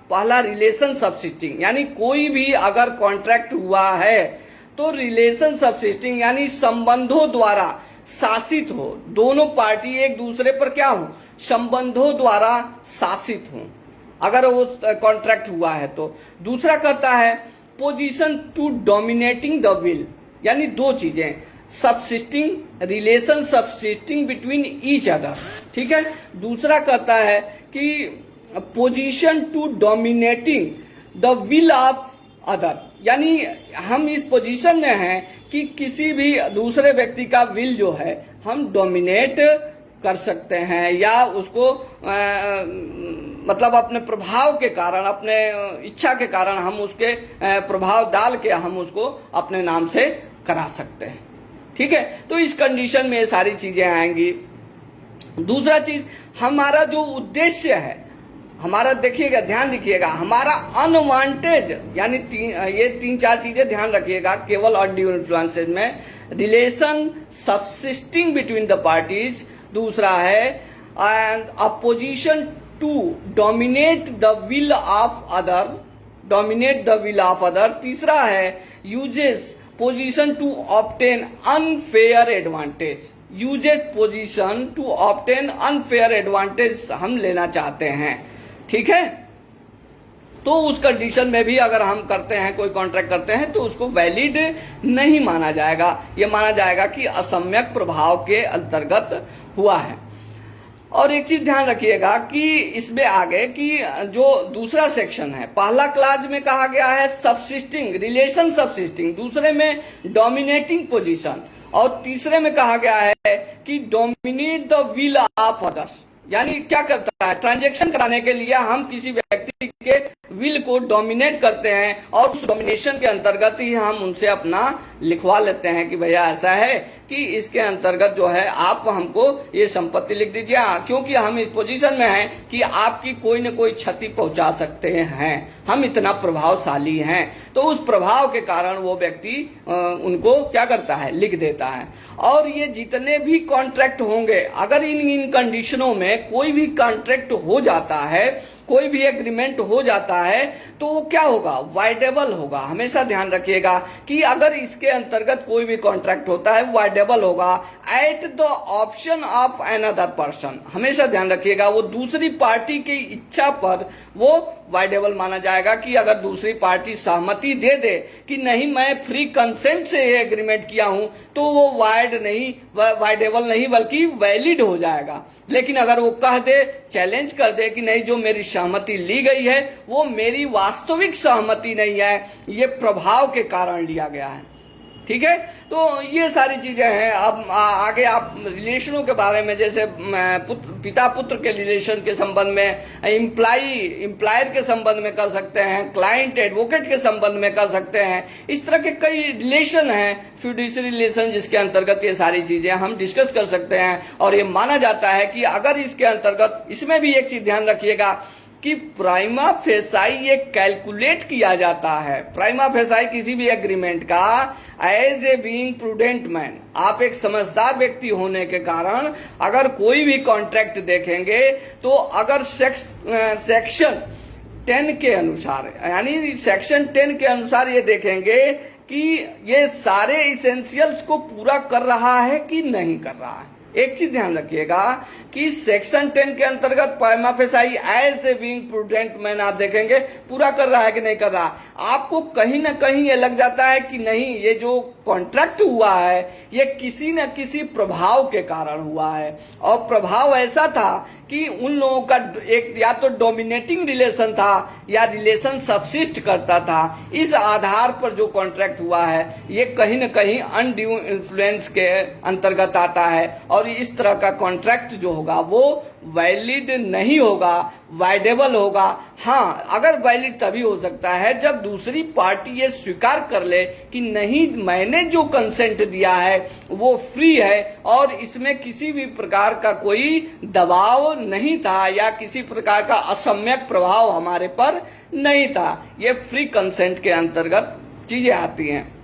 पहला रिलेशन सबसिस्टिंग, यानी कोई भी अगर कॉन्ट्रैक्ट हुआ है तो रिलेशन सबसिस्टिंग यानी संबंधों द्वारा शासित हो, दोनों पार्टी एक दूसरे पर क्या हो, संबंधों द्वारा शासित हो, अगर वो कॉन्ट्रैक्ट हुआ है तो। दूसरा कहता है position to dominating the will, यानी दो चीजें, subsisting, relation subsisting between each other, ठीक है। दूसरा कहता है कि position to dominating the will of other, यानी हम इस पोजीशन में हैं कि किसी भी दूसरे व्यक्ति का विल जो है हम डोमिनेट कर सकते हैं, या उसको मतलब अपने प्रभाव के कारण, अपने इच्छा के कारण हम उसके प्रभाव डाल के हम उसको अपने नाम से करा सकते हैं, ठीक है। तो इस कंडीशन में ये सारी चीजें आएंगी। दूसरा चीज, हमारा जो उद्देश्य है, हमारा देखिएगा, ध्यान रखिएगा, हमारा अनवांटेड, यानी ये तीन चार चीजें ध्यान रखिएगा केवल अनड्यू इन्फ्लुएंसेस में, relation subsisting between the parties, दूसरा है and a position to dominate the will of other, dominate the will of other, तीसरा है uses position to obtain unfair advantage, uses position to obtain unfair advantage हम लेना चाहते हैं, ठीक है। तो उस कंडीशन में भी अगर हम करते हैं, कोई कॉन्ट्रैक्ट करते हैं, तो उसको वैलिड नहीं माना जाएगा, ये माना जाएगा कि असम्यक प्रभाव के अंतर्गत हुआ है। और एक चीज ध्यान रखिएगा कि इसमें आगे कि जो दूसरा सेक्शन है, पहला क्लास में कहा गया है सबसिस्टिंग, रिलेशन सबसिस्टिंग, दूसरे में डोमिनेटिंग पोजीशन, और तीसरे में कहा गया है कि dominate the will of others, यानी क्या करता है, ट्रांजैक्शन कराने के लिए हम किसी व्यक्ति के विल को डोमिनेट करते हैं और उस डोमिनेशन के अंतर्गत ही हम उनसे अपना लिखवा लेते हैं कि भैया ऐसा है कि इसके अंतर्गत जो है आप हमको ये संपत्ति लिख दीजिए, क्योंकि हम इस पोजीशन में हैं कि आपकी कोई न कोई क्षति पहुंचा सकते हैं, हम इतना प्रभावशाली हैं। तो उस प्रभाव के कारण वो व्यक्ति उनको क्या करता है, लिख देता है। और ये जितने भी कॉन्ट्रैक्ट होंगे, अगर इन कंडीशनों में कोई भी कॉन्ट्रैक्ट हो जाता है, कोई भी एग्रीमेंट हो जाता है, तो वो क्या होगा, वाइडेबल होगा। हमेशा ध्यान रखिएगा कि अगर इसके अंतर्गत कोई भी कॉन्ट्रैक्ट होता है वाइडेबल होगा at the option of another person. हमेशा ध्यान रखिएगा वो दूसरी पार्टी की इच्छा पर वो वाइडेबल माना जाएगा, कि अगर दूसरी पार्टी सहमति दे दे कि नहीं मैं फ्री कंसेंट से ये एग्रीमेंट किया हूं, तो वो वाइडेबल नहीं बल्कि वैलिड हो जाएगा। लेकिन अगर वो कह दे, चैलेंज कर दे कि नहीं जो मेरी सहमति ली गई है वो मेरी वास्तविक सहमति नहीं है, ये प्रभाव के कारण लिया गया है, ठीक है। तो ये सारी चीजें हैं। अब आगे आप रिलेशनों के बारे में, जैसे पिता पुत्र के रिलेशन के संबंध में, एम्प्लॉयर के संबंध में कर सकते हैं, क्लाइंट एडवोकेट के संबंध में कर सकते हैं। इस तरह के कई रिलेशन हैं, फ्यूडिशरी रिलेशन, जिसके अंतर्गत ये सारी चीजें हम डिस्कस कर सकते हैं। और ये माना जाता है कि अगर इसके अंतर्गत, इसमें भी एक चीज ध्यान रखिएगा कि प्राइमा फेसाई ये कैलकुलेट किया जाता है। प्राइमा फेसाई किसी भी एग्रीमेंट का as a being prudent man, आप एक समझदार व्यक्ति होने के कारण अगर कोई भी कॉन्ट्रैक्ट देखेंगे तो अगर सेक्शन 10 के अनुसार, यानी सेक्शन 10 के अनुसार ये देखेंगे कि ये सारे इसेंशियल्स को पूरा कर रहा है कि नहीं कर रहा है। एक चीज ध्यान रखिएगा कि सेक्शन 10 के अंतर्गत prima facie as a being prudent man आप देखेंगे पूरा कर रहा है कि नहीं कर रहा। आपको कहीं ना कहीं ये लग जाता है कि नहीं, ये जो कॉन्ट्रैक्ट हुआ है ये किसी न किसी प्रभाव के कारण हुआ है, और प्रभाव ऐसा था कि उन लोगों का एक या तो डोमिनेटिंग रिलेशन था या रिलेशन सबसिस्ट करता था। इस आधार पर जो कॉन्ट्रैक्ट हुआ है ये कहीं न कहीं अनड्यू इन्फ्लुएंस के अंतर्गत आता है, और इस तरह का कॉन्ट्रैक्ट जो होगा वो वैलिड नहीं होगा, वाइडेबल होगा। हाँ, अगर वैलिड तभी हो सकता है जब दूसरी पार्टी ये स्वीकार कर ले कि नहीं, मैंने जो कंसेंट दिया है वो फ्री है और इसमें किसी भी प्रकार का कोई दबाव नहीं था या किसी प्रकार का असम्यक प्रभाव हमारे पर नहीं था। ये फ्री कंसेंट के अंतर्गत चीजें आती हैं।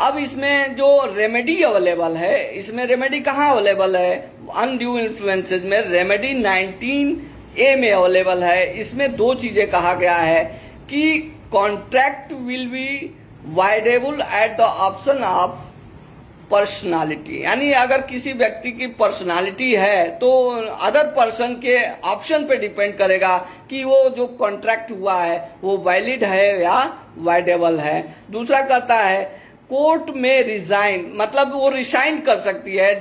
अब इसमें जो रेमेडी अवेलेबल है, इसमें रेमेडी कहाँ अवेलेबल है, अनड्यू इन्फ्लुएंसेस में रेमेडी 19A में अवेलेबल है। इसमें दो चीजें कहा गया है कि contract will be voidable at the option of personality, यानी अगर किसी व्यक्ति की पर्सनालिटी है तो अदर पर्सन के ऑप्शन पे डिपेंड करेगा कि वो जो कॉन्ट्रैक्ट हुआ है वो वैलिड है या वाइडेबल है। दूसरा कहता है कोर्ट में रिजाइन, मतलब वो रिसाइन कर सकती है,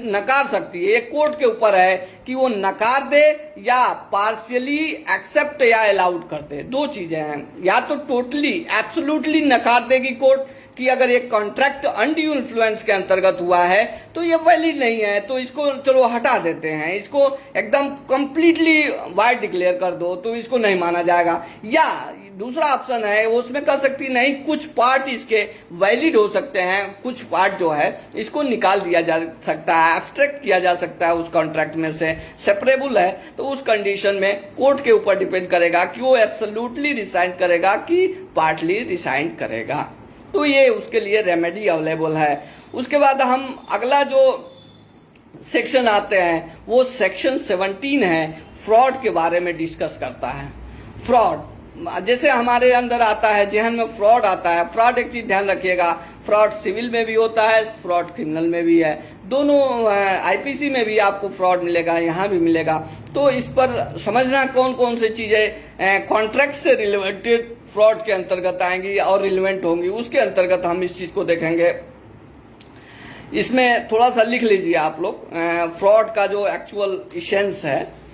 नकार सकती है। ये कोर्ट के ऊपर है कि वो नकार दे या पार्शियली एक्सेप्ट या अलाउड कर दे। दो चीजें हैं, या तो टोटली एब्सोल्युटली नकार देगी कोर्ट कि अगर ये कॉन्ट्रैक्ट अनड्यू इन्फ्लुएंस के अंतर्गत हुआ है तो ये वैलिड नहीं है, तो इसको चलो हटा देते हैं, इसको एकदम कंप्लीटली वाइड डिक्लेयर कर दो तो इसको नहीं माना जाएगा। या दूसरा ऑप्शन है वो उसमें कर सकती नहीं, कुछ पार्ट इसके वैलिड हो सकते हैं, कुछ पार्ट जो है इसको निकाल दिया जा सकता है, एब्स्ट्रैक्ट किया जा सकता है उस कॉन्ट्रैक्ट में से, सेपरेबल है। तो उस कंडीशन में कोर्ट के ऊपर डिपेंड करेगा कि वो एब्सोल्युटली रिसाइन करेगा कि पार्टली रिसाइन करेगा। तो ये उसके लिए रेमेडी अवेलेबल है। उसके बाद हम अगला जो सेक्शन आते हैं वो सेक्शन 17 है, फ्रॉड के बारे में डिस्कस करता है। फ्रॉड जैसे हमारे अंदर आता है, जहन में फ्रॉड आता है। फ्रॉड एक चीज ध्यान रखिएगा, फ्रॉड सिविल में भी होता है, फ्रॉड क्रिमिनल में भी है, दोनों आईपीसी में भी आपको फ्रॉड मिलेगा, यहाँ भी मिलेगा। तो इस पर समझना कौन कौन सी चीजें कॉन्ट्रैक्ट से रिलेटेड फ्रॉड के अंतर्गत आएंगी और रिलेवेंट होंगी, उसके अंतर्गत हम इस चीज को देखेंगे। इसमें थोड़ा सा लिख लीजिए आप लोग फ्रॉड का जो एक्चुअल इसेंस है।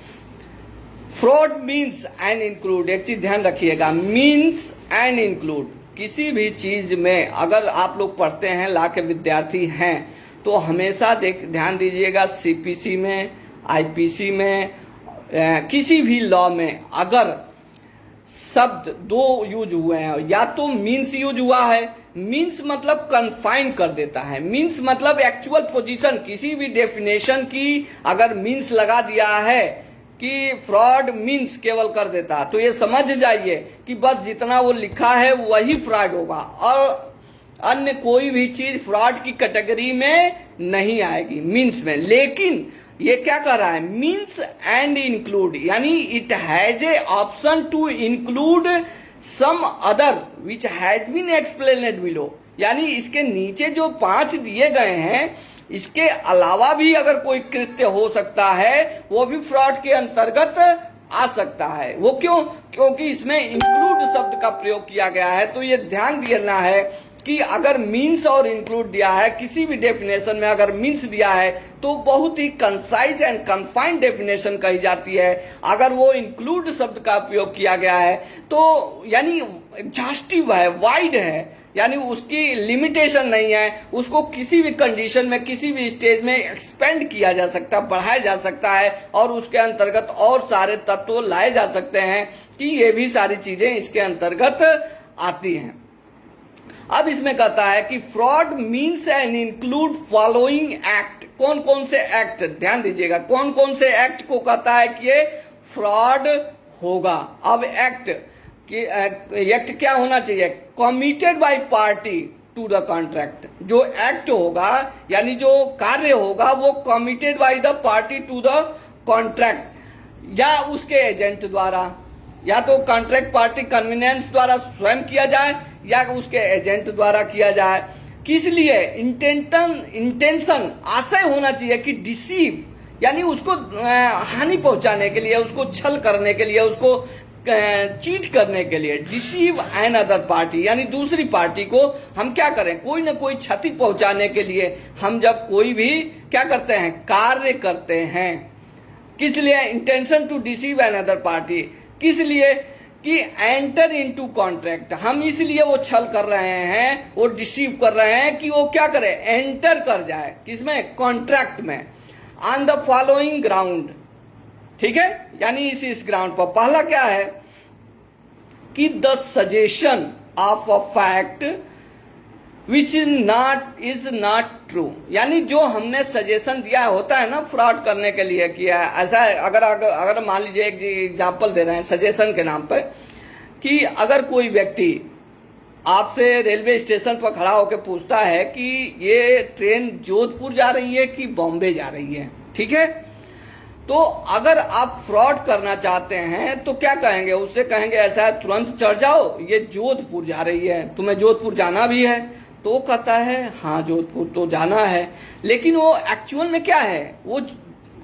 फ्रॉड मीन्स एंड इंक्लूड, एक चीज ध्यान रखिएगा, मीन्स एंड इंक्लूड। किसी भी चीज में अगर आप लोग पढ़ते हैं, ला के विद्यार्थी हैं, तो हमेशा ध्यान दीजिएगा सीपीसी में, आईपीसी में, किसी भी लॉ में अगर शब्द दो यूज हुए हैं, या तो मीन्स यूज हुआ है। मीन्स मतलब कन्फाइन कर देता है, मीन्स मतलब एक्चुअल पोजीशन, किसी भी डेफिनेशन की अगर मीन्स लगा दिया है कि फ्रॉड मीन्स केवल कर देता, तो ये समझ जाइए कि बस जितना वो लिखा है वही फ्रॉड होगा, और अन्य कोई भी चीज फ्रॉड की कैटेगरी में नहीं आएगी मीन्स में। लेकिन ये क्या कर रहा है, मीन्स एंड इंक्लूड, यानी it has a option to include some other which has been explained below, यानी इसके नीचे जो 5 दिए गए हैं इसके अलावा भी अगर कोई कृत्य हो सकता है वो भी फ्रॉड के अंतर्गत आ सकता है। वो क्यों? क्योंकि इसमें इंक्लूड शब्द का प्रयोग किया गया है। तो ये ध्यान देना है कि अगर मीन्स और इंक्लूड दिया है, किसी भी डेफिनेशन में अगर मीन्स दिया है तो बहुत ही कंसाइज एंड कन्फाइंड डेफिनेशन कही जाती है। अगर वो इंक्लूड शब्द का प्रयोग किया गया है तो यानी एग्जॉस्टिव है, वाइड है, यानी उसकी लिमिटेशन नहीं है, उसको किसी भी कंडीशन में किसी भी स्टेज में एक्सपेंड किया जा सकता है, बढ़ाया जा सकता है, और उसके अंतर्गत और सारे तत्व लाए जा सकते हैं कि ये भी सारी चीजें इसके अंतर्गत आती हैं। अब इसमें कहता है कि fraud means and include following act. कौन कौन से एक्ट, ध्यान दीजिएगा, कौन कौन से एक्ट को कहता है कि ये फ्रॉड होगा। अब एक्ट क्या होना चाहिए, committed by party to the contract. जो एक्ट होगा यानी जो कार्य होगा वो committed by the party to the contract, या उसके एजेंट द्वारा, या तो कॉन्ट्रैक्ट पार्टी कन्वीनियंस द्वारा स्वयं किया जाए या उसके एजेंट द्वारा किया जाए। किस लिए, इंटेंशन आशय होना चाहिए कि डिसीव, यानी उसको हानि पहुंचाने के लिए, उसको छल करने के लिए, उसको चीट करने के लिए। डिसीव एन अदर पार्टी, यानी दूसरी पार्टी को हम क्या करें, कोई ना कोई क्षति पहुंचाने के लिए हम जब कोई भी क्या करते हैं, कार्य करते हैं। किस लिए, intention to deceive another party, किस लिए कि एंटर इनटू कॉन्ट्रैक्ट, हम इसलिए वो छल कर रहे हैं, वो डिसीव कर रहे हैं कि वो क्या करे, एंटर कर जाए किसमें, कॉन्ट्रैक्ट में। ऑन द फॉलोइंग ग्राउंड, ठीक है, यानी इस ग्राउंड पर पहला क्या है कि the suggestion of a fact which is not true, यानी जो हमने सजेशन दिया होता है ना फ्रॉड करने के लिए किया है। ऐसा है, अगर मान लीजिए एक एग्जाम्पल दे रहे हैं सजेशन के नाम पर, कि अगर कोई व्यक्ति आपसे रेलवे स्टेशन पर खड़ा होकर पूछता है कि ये ट्रेन जोधपुर जा रही है कि बॉम्बे जा रही है, ठीक है, तो अगर आप फ्रॉड करना चाहते हैं तो क्या कहेंगे, उससे कहेंगे ऐसा है तुरंत चढ़ जाओ, ये जोधपुर जा रही है, तुम्हें जोधपुर जाना भी है, तो वो कहता है हाँ जोधपुर तो जाना है। लेकिन वो एक्चुअल में क्या है, वो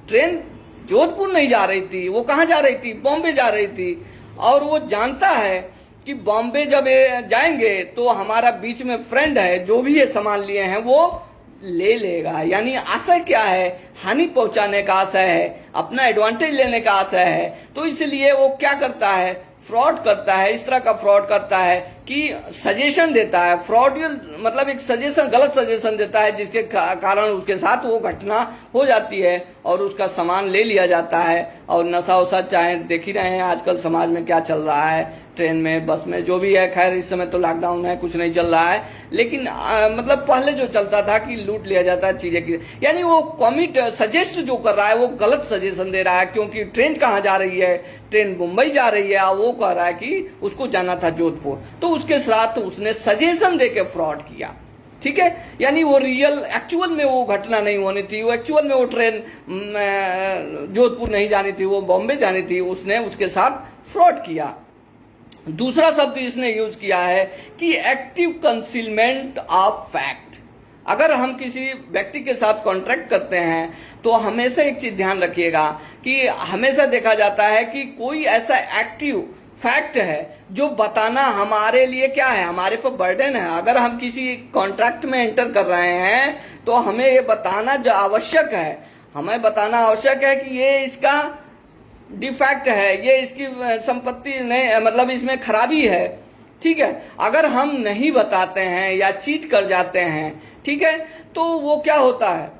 ट्रेन जोधपुर नहीं जा रही थी, वो कहाँ जा रही थी, बॉम्बे जा रही थी, और वो जानता है कि बॉम्बे जब जाएंगे तो हमारा बीच में फ्रेंड है, जो भी ये सामान लिए हैं वो ले लेगा। यानी आशय क्या है, हानि पहुंचाने का आशय है, अपना एडवांटेज लेने का आशय है। तो इसलिए वो क्या करता है, फ्रॉड करता है, इस तरह का फ्रॉड करता है कि सजेशन देता है। फ्रॉड मतलब एक सजेशन, गलत सजेशन देता है, जिसके कारण उसके साथ वो घटना हो जाती है और उसका सामान ले लिया जाता है। और नशा वशा चाहे देख ही रहे हैं आजकल समाज में क्या चल रहा है, ट्रेन में, बस में, जो भी है। खैर इस समय तो लॉकडाउन है, कुछ नहीं चल रहा है, लेकिन मतलब पहले जो चलता था कि लूट लिया जाता है चीजें की, यानी वो सजेस्ट जो कर रहा है वो गलत सजेशन दे रहा है। क्योंकि ट्रेन कहाँ जा रही है, ट्रेन मुंबई जा रही है, वो कह रहा है कि उसको जाना था जोधपुर, तो उसके साथ उसने सजेशन देके फ्रॉड किया, ठीक है। यानी वो रियल एक्चुअल में वो घटना नहीं होनी थी, वो एक्चुअल में वो ट्रेन जोधपुर नहीं जानी थी, वो बॉम्बे जानी थी, उसने उसके साथ फ्रॉड किया। दूसरा शब्द इसने यूज किया है कि एक्टिव कंसीलमेंट ऑफ फैक्ट। अगर हम किसी व्यक्ति के साथ कॉन्ट्रैक्ट करते हैं तो हमेशा एक चीज ध्यान रखिएगा कि हमेशा देखा जाता है कि कोई ऐसा एक्टिव फैक्ट है जो बताना हमारे लिए क्या है, हमारे पर बर्डन है। अगर हम किसी कॉन्ट्रैक्ट में एंटर कर रहे हैं तो हमें ये बताना जो आवश्यक है, हमें बताना आवश्यक है कि ये इसका डिफेक्ट है, ये इसकी संपत्ति नहीं, मतलब इसमें खराबी है, ठीक है। अगर हम नहीं बताते हैं या चीट कर जाते हैं, ठीक है, तो वो क्या होता है,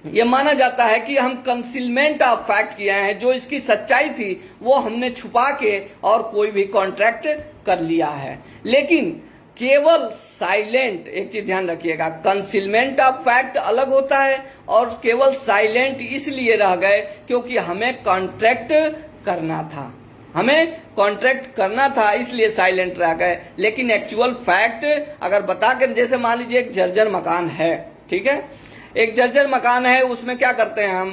ये माना जाता है कि हम कंसीलमेंट ऑफ फैक्ट किए हैं, जो इसकी सच्चाई थी वो हमने छुपा के और कोई भी कॉन्ट्रैक्ट कर लिया है। लेकिन केवल साइलेंट, एक चीज ध्यान रखिएगा, कंसीलमेंट ऑफ फैक्ट अलग होता है और केवल साइलेंट इसलिए रह गए क्योंकि हमें कॉन्ट्रैक्ट करना था, हमें कॉन्ट्रैक्ट करना था इसलिए साइलेंट रह गए। लेकिन एक्चुअल फैक्ट अगर बता कर, जैसे मान लीजिए एक जर्जर मकान है, ठीक है, एक जर्जर मकान है, उसमें क्या करते हैं हम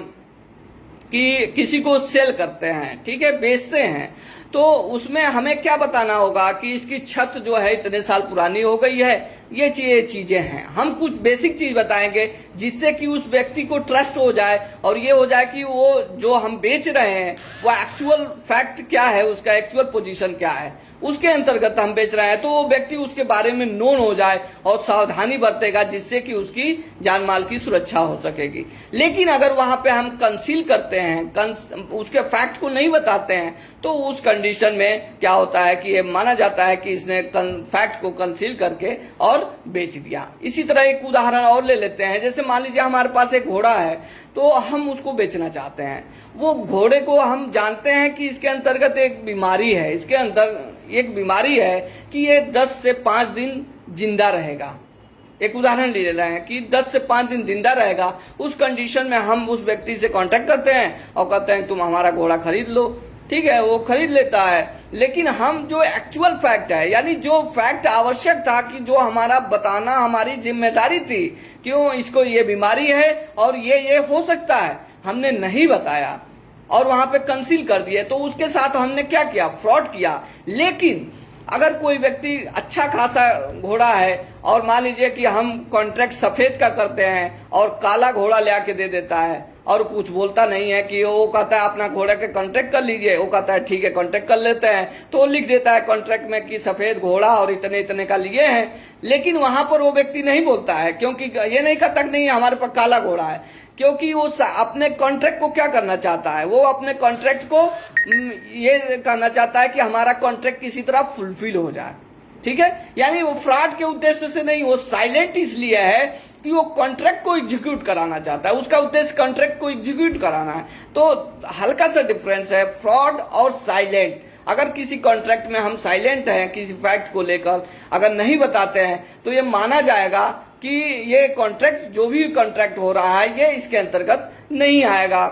कि किसी को सेल करते हैं, ठीक है, बेचते हैं, तो उसमें हमें क्या बताना होगा कि इसकी छत जो है इतने साल पुरानी हो गई है, ये चीजें हैं। हम कुछ बेसिक चीज बताएंगे जिससे कि उस व्यक्ति को ट्रस्ट हो जाए और ये हो जाए कि वो जो हम बेच रहे हैं वो एक्चुअल फैक्ट क्या है, उसका एक्चुअल पोजीशन क्या है, उसके अंतर्गत हम बेच रहे हैं, तो वो व्यक्ति उसके बारे में नोन हो जाए और सावधानी बरतेगा जिससे कि उसकी जान माल की सुरक्षा हो सकेगी। लेकिन अगर वहां पे हम कंसील करते हैं, उसके फैक्ट को नहीं बताते हैं, तो उस कंडीशन में क्या होता है कि ये माना जाता है कि इसने फैक्ट को कंसील करके और बेच दिया। इसी तरह एक उदाहरण और ले लेते हैं, जैसे मान लीजिए हमारे पास एक घोड़ा है, तो हम उसको बेचना चाहते हैं। वो घोड़े को हम जानते हैं कि इसके अंतर्गत एक बीमारी है, इसके अंदर एक बीमारी है कि ये 10 से 5 दिन जिंदा रहेगा। एक उदाहरण ले रहे हैं कि 10 से 5 दिन जिंदा रहेगा। उस कंडीशन में हम उस व्यक्ति से कांटेक्ट करते हैं और कहते हैं तुम हमारा घोड़ा खरीद लो, ठीक है, वो खरीद लेता है। लेकिन हम जो एक्चुअल फैक्ट है, यानी जो फैक्ट आवश्यक था कि जो हमारा बताना हमारी जिम्मेदारी थी, क्यों इसको ये बीमारी है और ये हो सकता है, हमने नहीं बताया और वहां पे कंसील कर दिए, तो उसके साथ हमने क्या किया, फ्रॉड किया। लेकिन अगर कोई व्यक्ति अच्छा खासा घोड़ा है और मान लीजिए कि हम कॉन्ट्रैक्ट सफेद का करते हैं और काला घोड़ा ले आके दे देता है और कुछ बोलता नहीं है, कि वो कहता है अपना घोड़ा के कॉन्ट्रैक्ट कर लीजिए, वो कहता है ठीक है कॉन्ट्रैक्ट कर लेते हैं, तो वो लिख देता है कॉन्ट्रैक्ट में कि सफेद घोड़ा और इतने इतने का लिए हैं। लेकिन वहां पर वो व्यक्ति नहीं बोलता है, क्योंकि ये नहीं कहता नहीं हमारे पास काला घोड़ा है, क्योंकि वो अपने कॉन्ट्रैक्ट को क्या करना चाहता है, वो अपने कॉन्ट्रैक्ट को ये करना चाहता है कि हमारा कॉन्ट्रैक्ट किसी तरह फुलफिल हो जाए, ठीक है। यानी वो फ्रॉड के उद्देश्य से नहीं, वो साइलेंट इसलिए है कि वो कॉन्ट्रैक्ट को एग्जीक्यूट कराना चाहता है, उसका उद्देश्य कॉन्ट्रैक्ट को एग्जीक्यूट कराना है। तो हल्का सा डिफरेंस है फ्रॉड और साइलेंट। अगर किसी कॉन्ट्रैक्ट में हम साइलेंट हैं, किसी फैक्ट को लेकर अगर नहीं बताते हैं, तो ये माना जाएगा कि ये कॉन्ट्रैक्ट, जो भी कॉन्ट्रैक्ट हो रहा है, ये इसके अंतर्गत नहीं आएगा।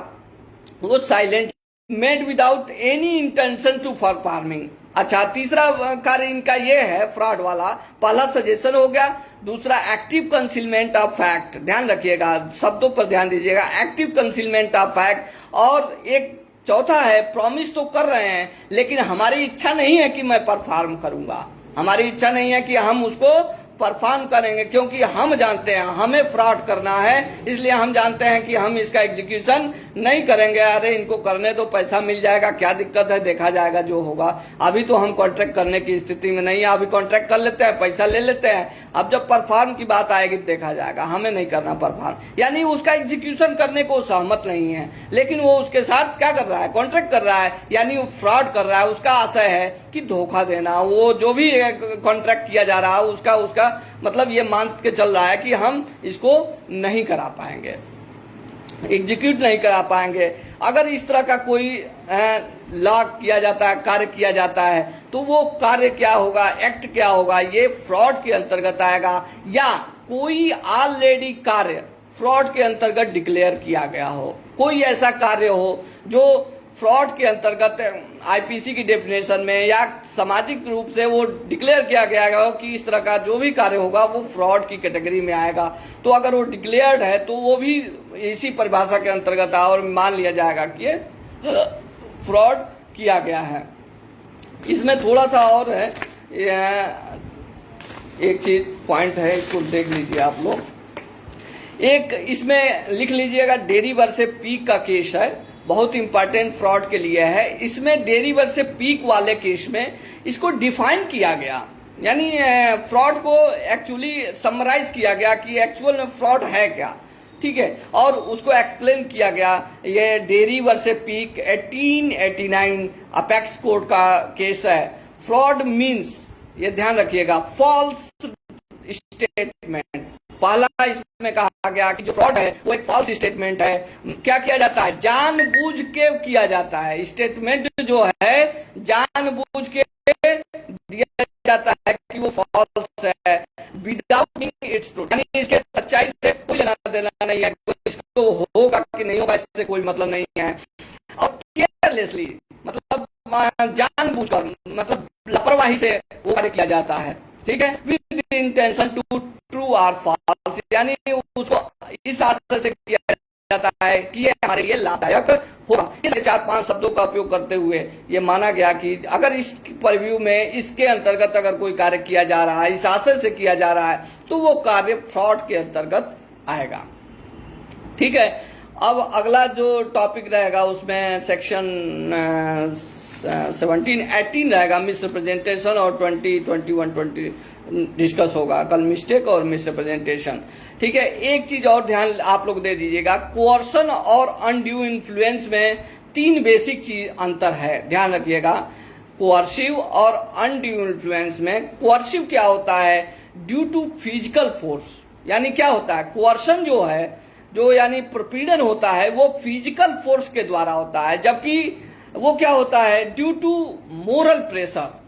वो silent, made without any intention to for farming. अच्छा, तीसरा कार्य इनका ये है फ्रॉड वाला, पहला सजेशन हो गया, दूसरा एक्टिव कंसीलमेंट ऑफ फैक्ट। ध्यान रखिएगा, शब्दों पर ध्यान दीजिएगा, एक्टिव कंसीलमेंट ऑफ फैक्ट। और एक चौथा है, प्रॉमिस तो कर रहे हैं लेकिन हमारी इच्छा नहीं है कि मैं परफॉर्म करूंगा, हमारी इच्छा नहीं है कि हम उसको परफॉर्म करेंगे, क्योंकि हम जानते हैं हमें फ्रॉड करना है, इसलिए हम जानते हैं कि हम इसका एग्जीक्यूशन नहीं करेंगे। अरे इनको करने दो, पैसा मिल जाएगा, क्या दिक्कत है, देखा जाएगा जो होगा। अभी तो हम कॉन्ट्रैक्ट करने की स्थिति में नहीं है, अभी कॉन्ट्रैक्ट कर लेते हैं, पैसा ले लेते हैं, अब जब परफॉर्म की बात आएगी देखा जाएगा, हमें नहीं करना परफॉर्म। यानी उसका एग्जीक्यूशन करने को सहमत नहीं है, लेकिन वो उसके साथ क्या कर रहा है, कॉन्ट्रैक्ट कर रहा है, यानी वो फ्रॉड कर रहा है। उसका आशय है कि धोखा देना, वो जो भी कॉन्ट्रैक्ट किया जा रहा है उसका मतलब ये मान के चल रहा है कि हम इसको नहीं करा पाएंगे, एग्जीक्यूट नहीं करा पाएंगे। अगर इस तरह का कोई लॉ किया जाता है, कार्य किया जाता है, तो वो कार्य क्या होगा, एक्ट क्या होगा, ये फ्रॉड के अंतर्गत आएगा। या कोई ऑलरेडी कार्य फ्रॉड के अंतर्गत डिक्लेयर किया गया हो, कोई ऐसा कार्य हो जो फ्रॉड के अंतर्गत आईपीसी की डेफिनेशन में या सामाजिक रूप से वो डिक्लेयर किया गया हो कि इस तरह का जो भी कार्य होगा वो फ्रॉड की कैटेगरी में आएगा। तो अगर वो डिक्लेयर्ड है तो वो भी इसी परिभाषा के अंतर्गत है और मान लिया जाएगा कि ये फ्रॉड किया गया है। इसमें थोड़ा सा और है, एक चीज पॉइंट है, इसको देख लीजिए आप लोग। एक इसमें लिख लीजिएगा, डेरी वर्सेस पीक का केस है, बहुत इंपॉर्टेंट फ्रॉड के लिए है। इसमें डेरी वर्सेस पीक वाले केस में इसको डिफाइन किया गया, यानी फ्रॉड को एक्चुअली समराइज किया गया कि एक्चुअल में फ्रॉड है क्या, ठीक है, और उसको एक्सप्लेन किया गया। ये dairy versus peak 1889 apex court का केस है। फ्रॉड मीन्स, ये ध्यान रखिएगा, फॉल्स स्टेटमेंट, पहला इसमें कहा गया कि जो फ्रॉड है वो एक फॉल्स स्टेटमेंट है। क्या किया जाता है, जानबूझ के किया जाता है, स्टेटमेंट जो है जानबूझ के दिया जाता है कि वो फॉल्स है, विदाउट इट्स ट्रू, यानी इसके सच्चाई से कोई लेना देना नहीं है, इसको होगा कि नहीं होगा इससे कोई मतलब नहीं है। और केयरलेसली मतलब जानबूझकर, मतलब लापरवाही से वो कार्य किया जाता है, ठीक है, विद इंटेंशन टू ट्रू और फॉल्स, यानी उसको इस आशय से किया जाता है कि ये हमारे लिए लाभदायक होगा। इस 4-5 शब्दों का उपयोग करते हुए ये माना गया कि अगर इस परिव्यू में इसके अंतर्गत अगर कोई कार्य किया जा रहा है, इस आशय से किया जा रहा है, तो वो कार्य फ्रॉड के अंतर्गत आएगा, ठीक है। अब अगला जो टॉपिक रहेगा उसमें सेक्शन 17-18 रहेगा, मिसरिप्रेजेंटेशन, और 20 डिस्कस होगा कल, मिस्टेक और मिसरिप्रेजेंटेशन, ठीक है। एक चीज और ध्यान आप लोग दे दीजिएगा, कोअर्शन और अनड्यू इन्फ्लुएंस में 3 बेसिक चीज अंतर है, ध्यान रखिएगा। कोअर्सिव और अनड्यू इन्फ्लुएंस में कोअर्सिव क्या होता है, ड्यू टू फिजिकल फोर्स, यानी क्या होता है, कोअर्शन जो है, जो यानी प्रपीड़न होता है वो फिजिकल फोर्स के द्वारा होता है, जबकि वो क्या होता है, due to moral pressure.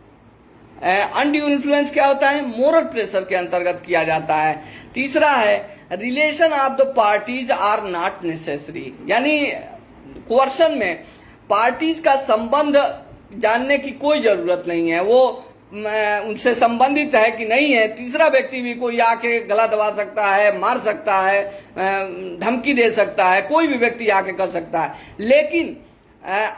Undue influence क्या होता है, मोरल प्रेशर के अंतर्गत किया जाता है। तीसरा है relation of the parties are not necessary, यानी कोअर्शन में पार्टीज का संबंध जानने की कोई जरूरत नहीं है, वो उनसे संबंधित है कि नहीं है, तीसरा व्यक्ति भी कोई आके गला दबा सकता है, मार सकता है, धमकी दे सकता है, कोई भी व्यक्ति आके कर सकता है। लेकिन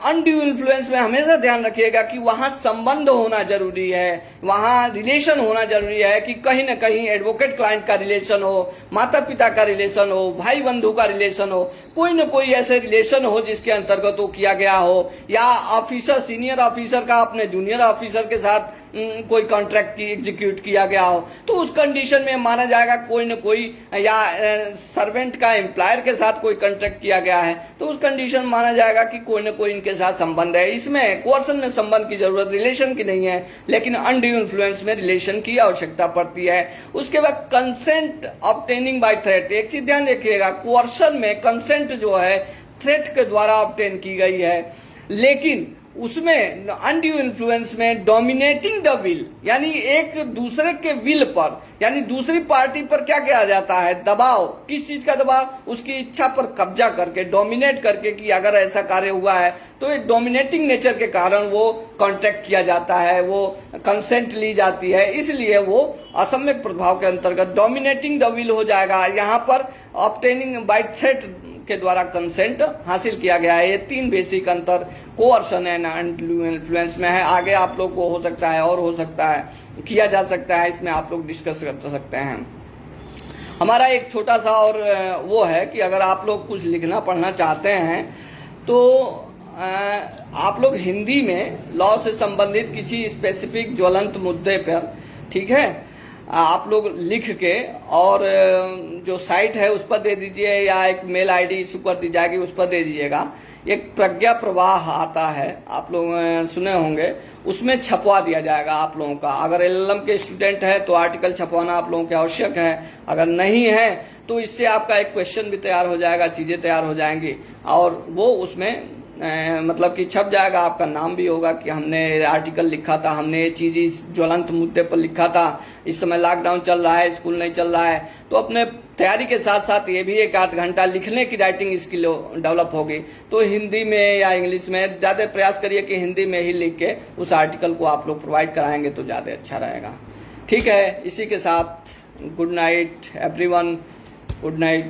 अनड्यू इन्फ्लुएंस में हमेशा ध्यान रखिएगा कि वहां संबंध होना जरूरी है, वहां रिलेशन होना जरूरी है, कि कहीं ना कहीं एडवोकेट क्लाइंट का रिलेशन हो, माता पिता का रिलेशन हो, भाई बंधु का रिलेशन हो, कोई ना कोई ऐसे रिलेशन हो जिसके अंतर्गत वो किया गया हो, या ऑफिसर, सीनियर ऑफिसर का अपने जूनियर ऑफिसर के साथ कोई कॉन्ट्रैक्ट की एग्जीक्यूट किया गया हो, तो उस कंडीशन में माना जाएगा कोई न कोई, या सर्वेंट का एम्प्लॉयर के साथ कोई कॉन्ट्रैक्ट किया गया है, तो उस कंडीशन माना जाएगा कि कोई न कोई इनके साथ संबंध है। इसमें कोअर्शन में संबंध की जरूरत रिलेशन की नहीं है, लेकिन अनड्यू इन्फ्लुएंस में रिलेशन की आवश्यकता पड़ती है। उसके बाद कंसेंट ऑब्टेनिंग बाय थ्रेट, एक चीज ध्यान रखिएगा, कोअर्शन में कंसेंट जो है थ्रेट के द्वारा ऑब्टेन की गई है, लेकिन उसमें अनड्यू इन्फ्लुएंस में डोमिनेटिंग द विल, यानी एक दूसरे के विल पर, यानी दूसरी पार्टी पर क्या किया जाता है, दबाव, किस चीज का दबाव, उसकी इच्छा पर कब्जा करके, डोमिनेट करके, कि अगर ऐसा कार्य हुआ है तो एक डोमिनेटिंग नेचर के कारण वो कॉन्ट्रैक्ट किया जाता है, वो कंसेंट ली जाती है, इसलिए वो असम्यक प्रभाव के अंतर्गत डोमिनेटिंग द विल हो जाएगा। यहाँ पर ऑब्टेनिंग बाय थ्रेट के द्वारा कंसेंट हासिल किया गया है। ये 3 बेसिक अंतर कोअर्शन एंड अनड्यू इन्फ्लुएंस में है। आगे आप लोग को हो सकता है और हो सकता है, किया जा सकता है, इसमें आप लोग डिस्कस कर सकते हैं। हमारा एक छोटा सा और वो है कि अगर आप लोग कुछ लिखना पढ़ना चाहते हैं तो आप लोग हिंदी में लॉ से संबंधित किसी स्पेसिफिक ज्वलंत मुद्दे पर, ठीक है, आप लोग लिख के और जो साइट है उस पर दे दीजिए, या एक मेल आईडी इशू कर दी जाएगी उस पर दे दीजिएगा। एक प्रज्ञा प्रवाह आता है, आप लोग सुने होंगे, उसमें छपवा दिया जाएगा आप लोगों का। अगर एलएलएम के स्टूडेंट है तो आर्टिकल छपवाना आप लोगों के आवश्यक है, अगर नहीं है तो इससे आपका एक क्वेश्चन भी तैयार हो जाएगा, चीजें तैयार हो जाएंगी, और वो उसमें मतलब कि छप जाएगा, आपका नाम भी होगा कि हमने आर्टिकल लिखा था, हमने ये चीज इस ज्वलंत मुद्दे पर लिखा था, इस समय लॉकडाउन चल रहा है, स्कूल नहीं चल रहा है, तो अपने तैयारी के साथ साथ ये भी 1-8 घंटा लिखने की राइटिंग स्किल डेवलप होगी। तो हिंदी में या इंग्लिश में ज़्यादा प्रयास करिए कि हिंदी में ही लिख के उस आर्टिकल को आप लोग प्रोवाइड कराएंगे तो ज़्यादा अच्छा रहेगा, ठीक है। इसी के साथ good night everyone, good night.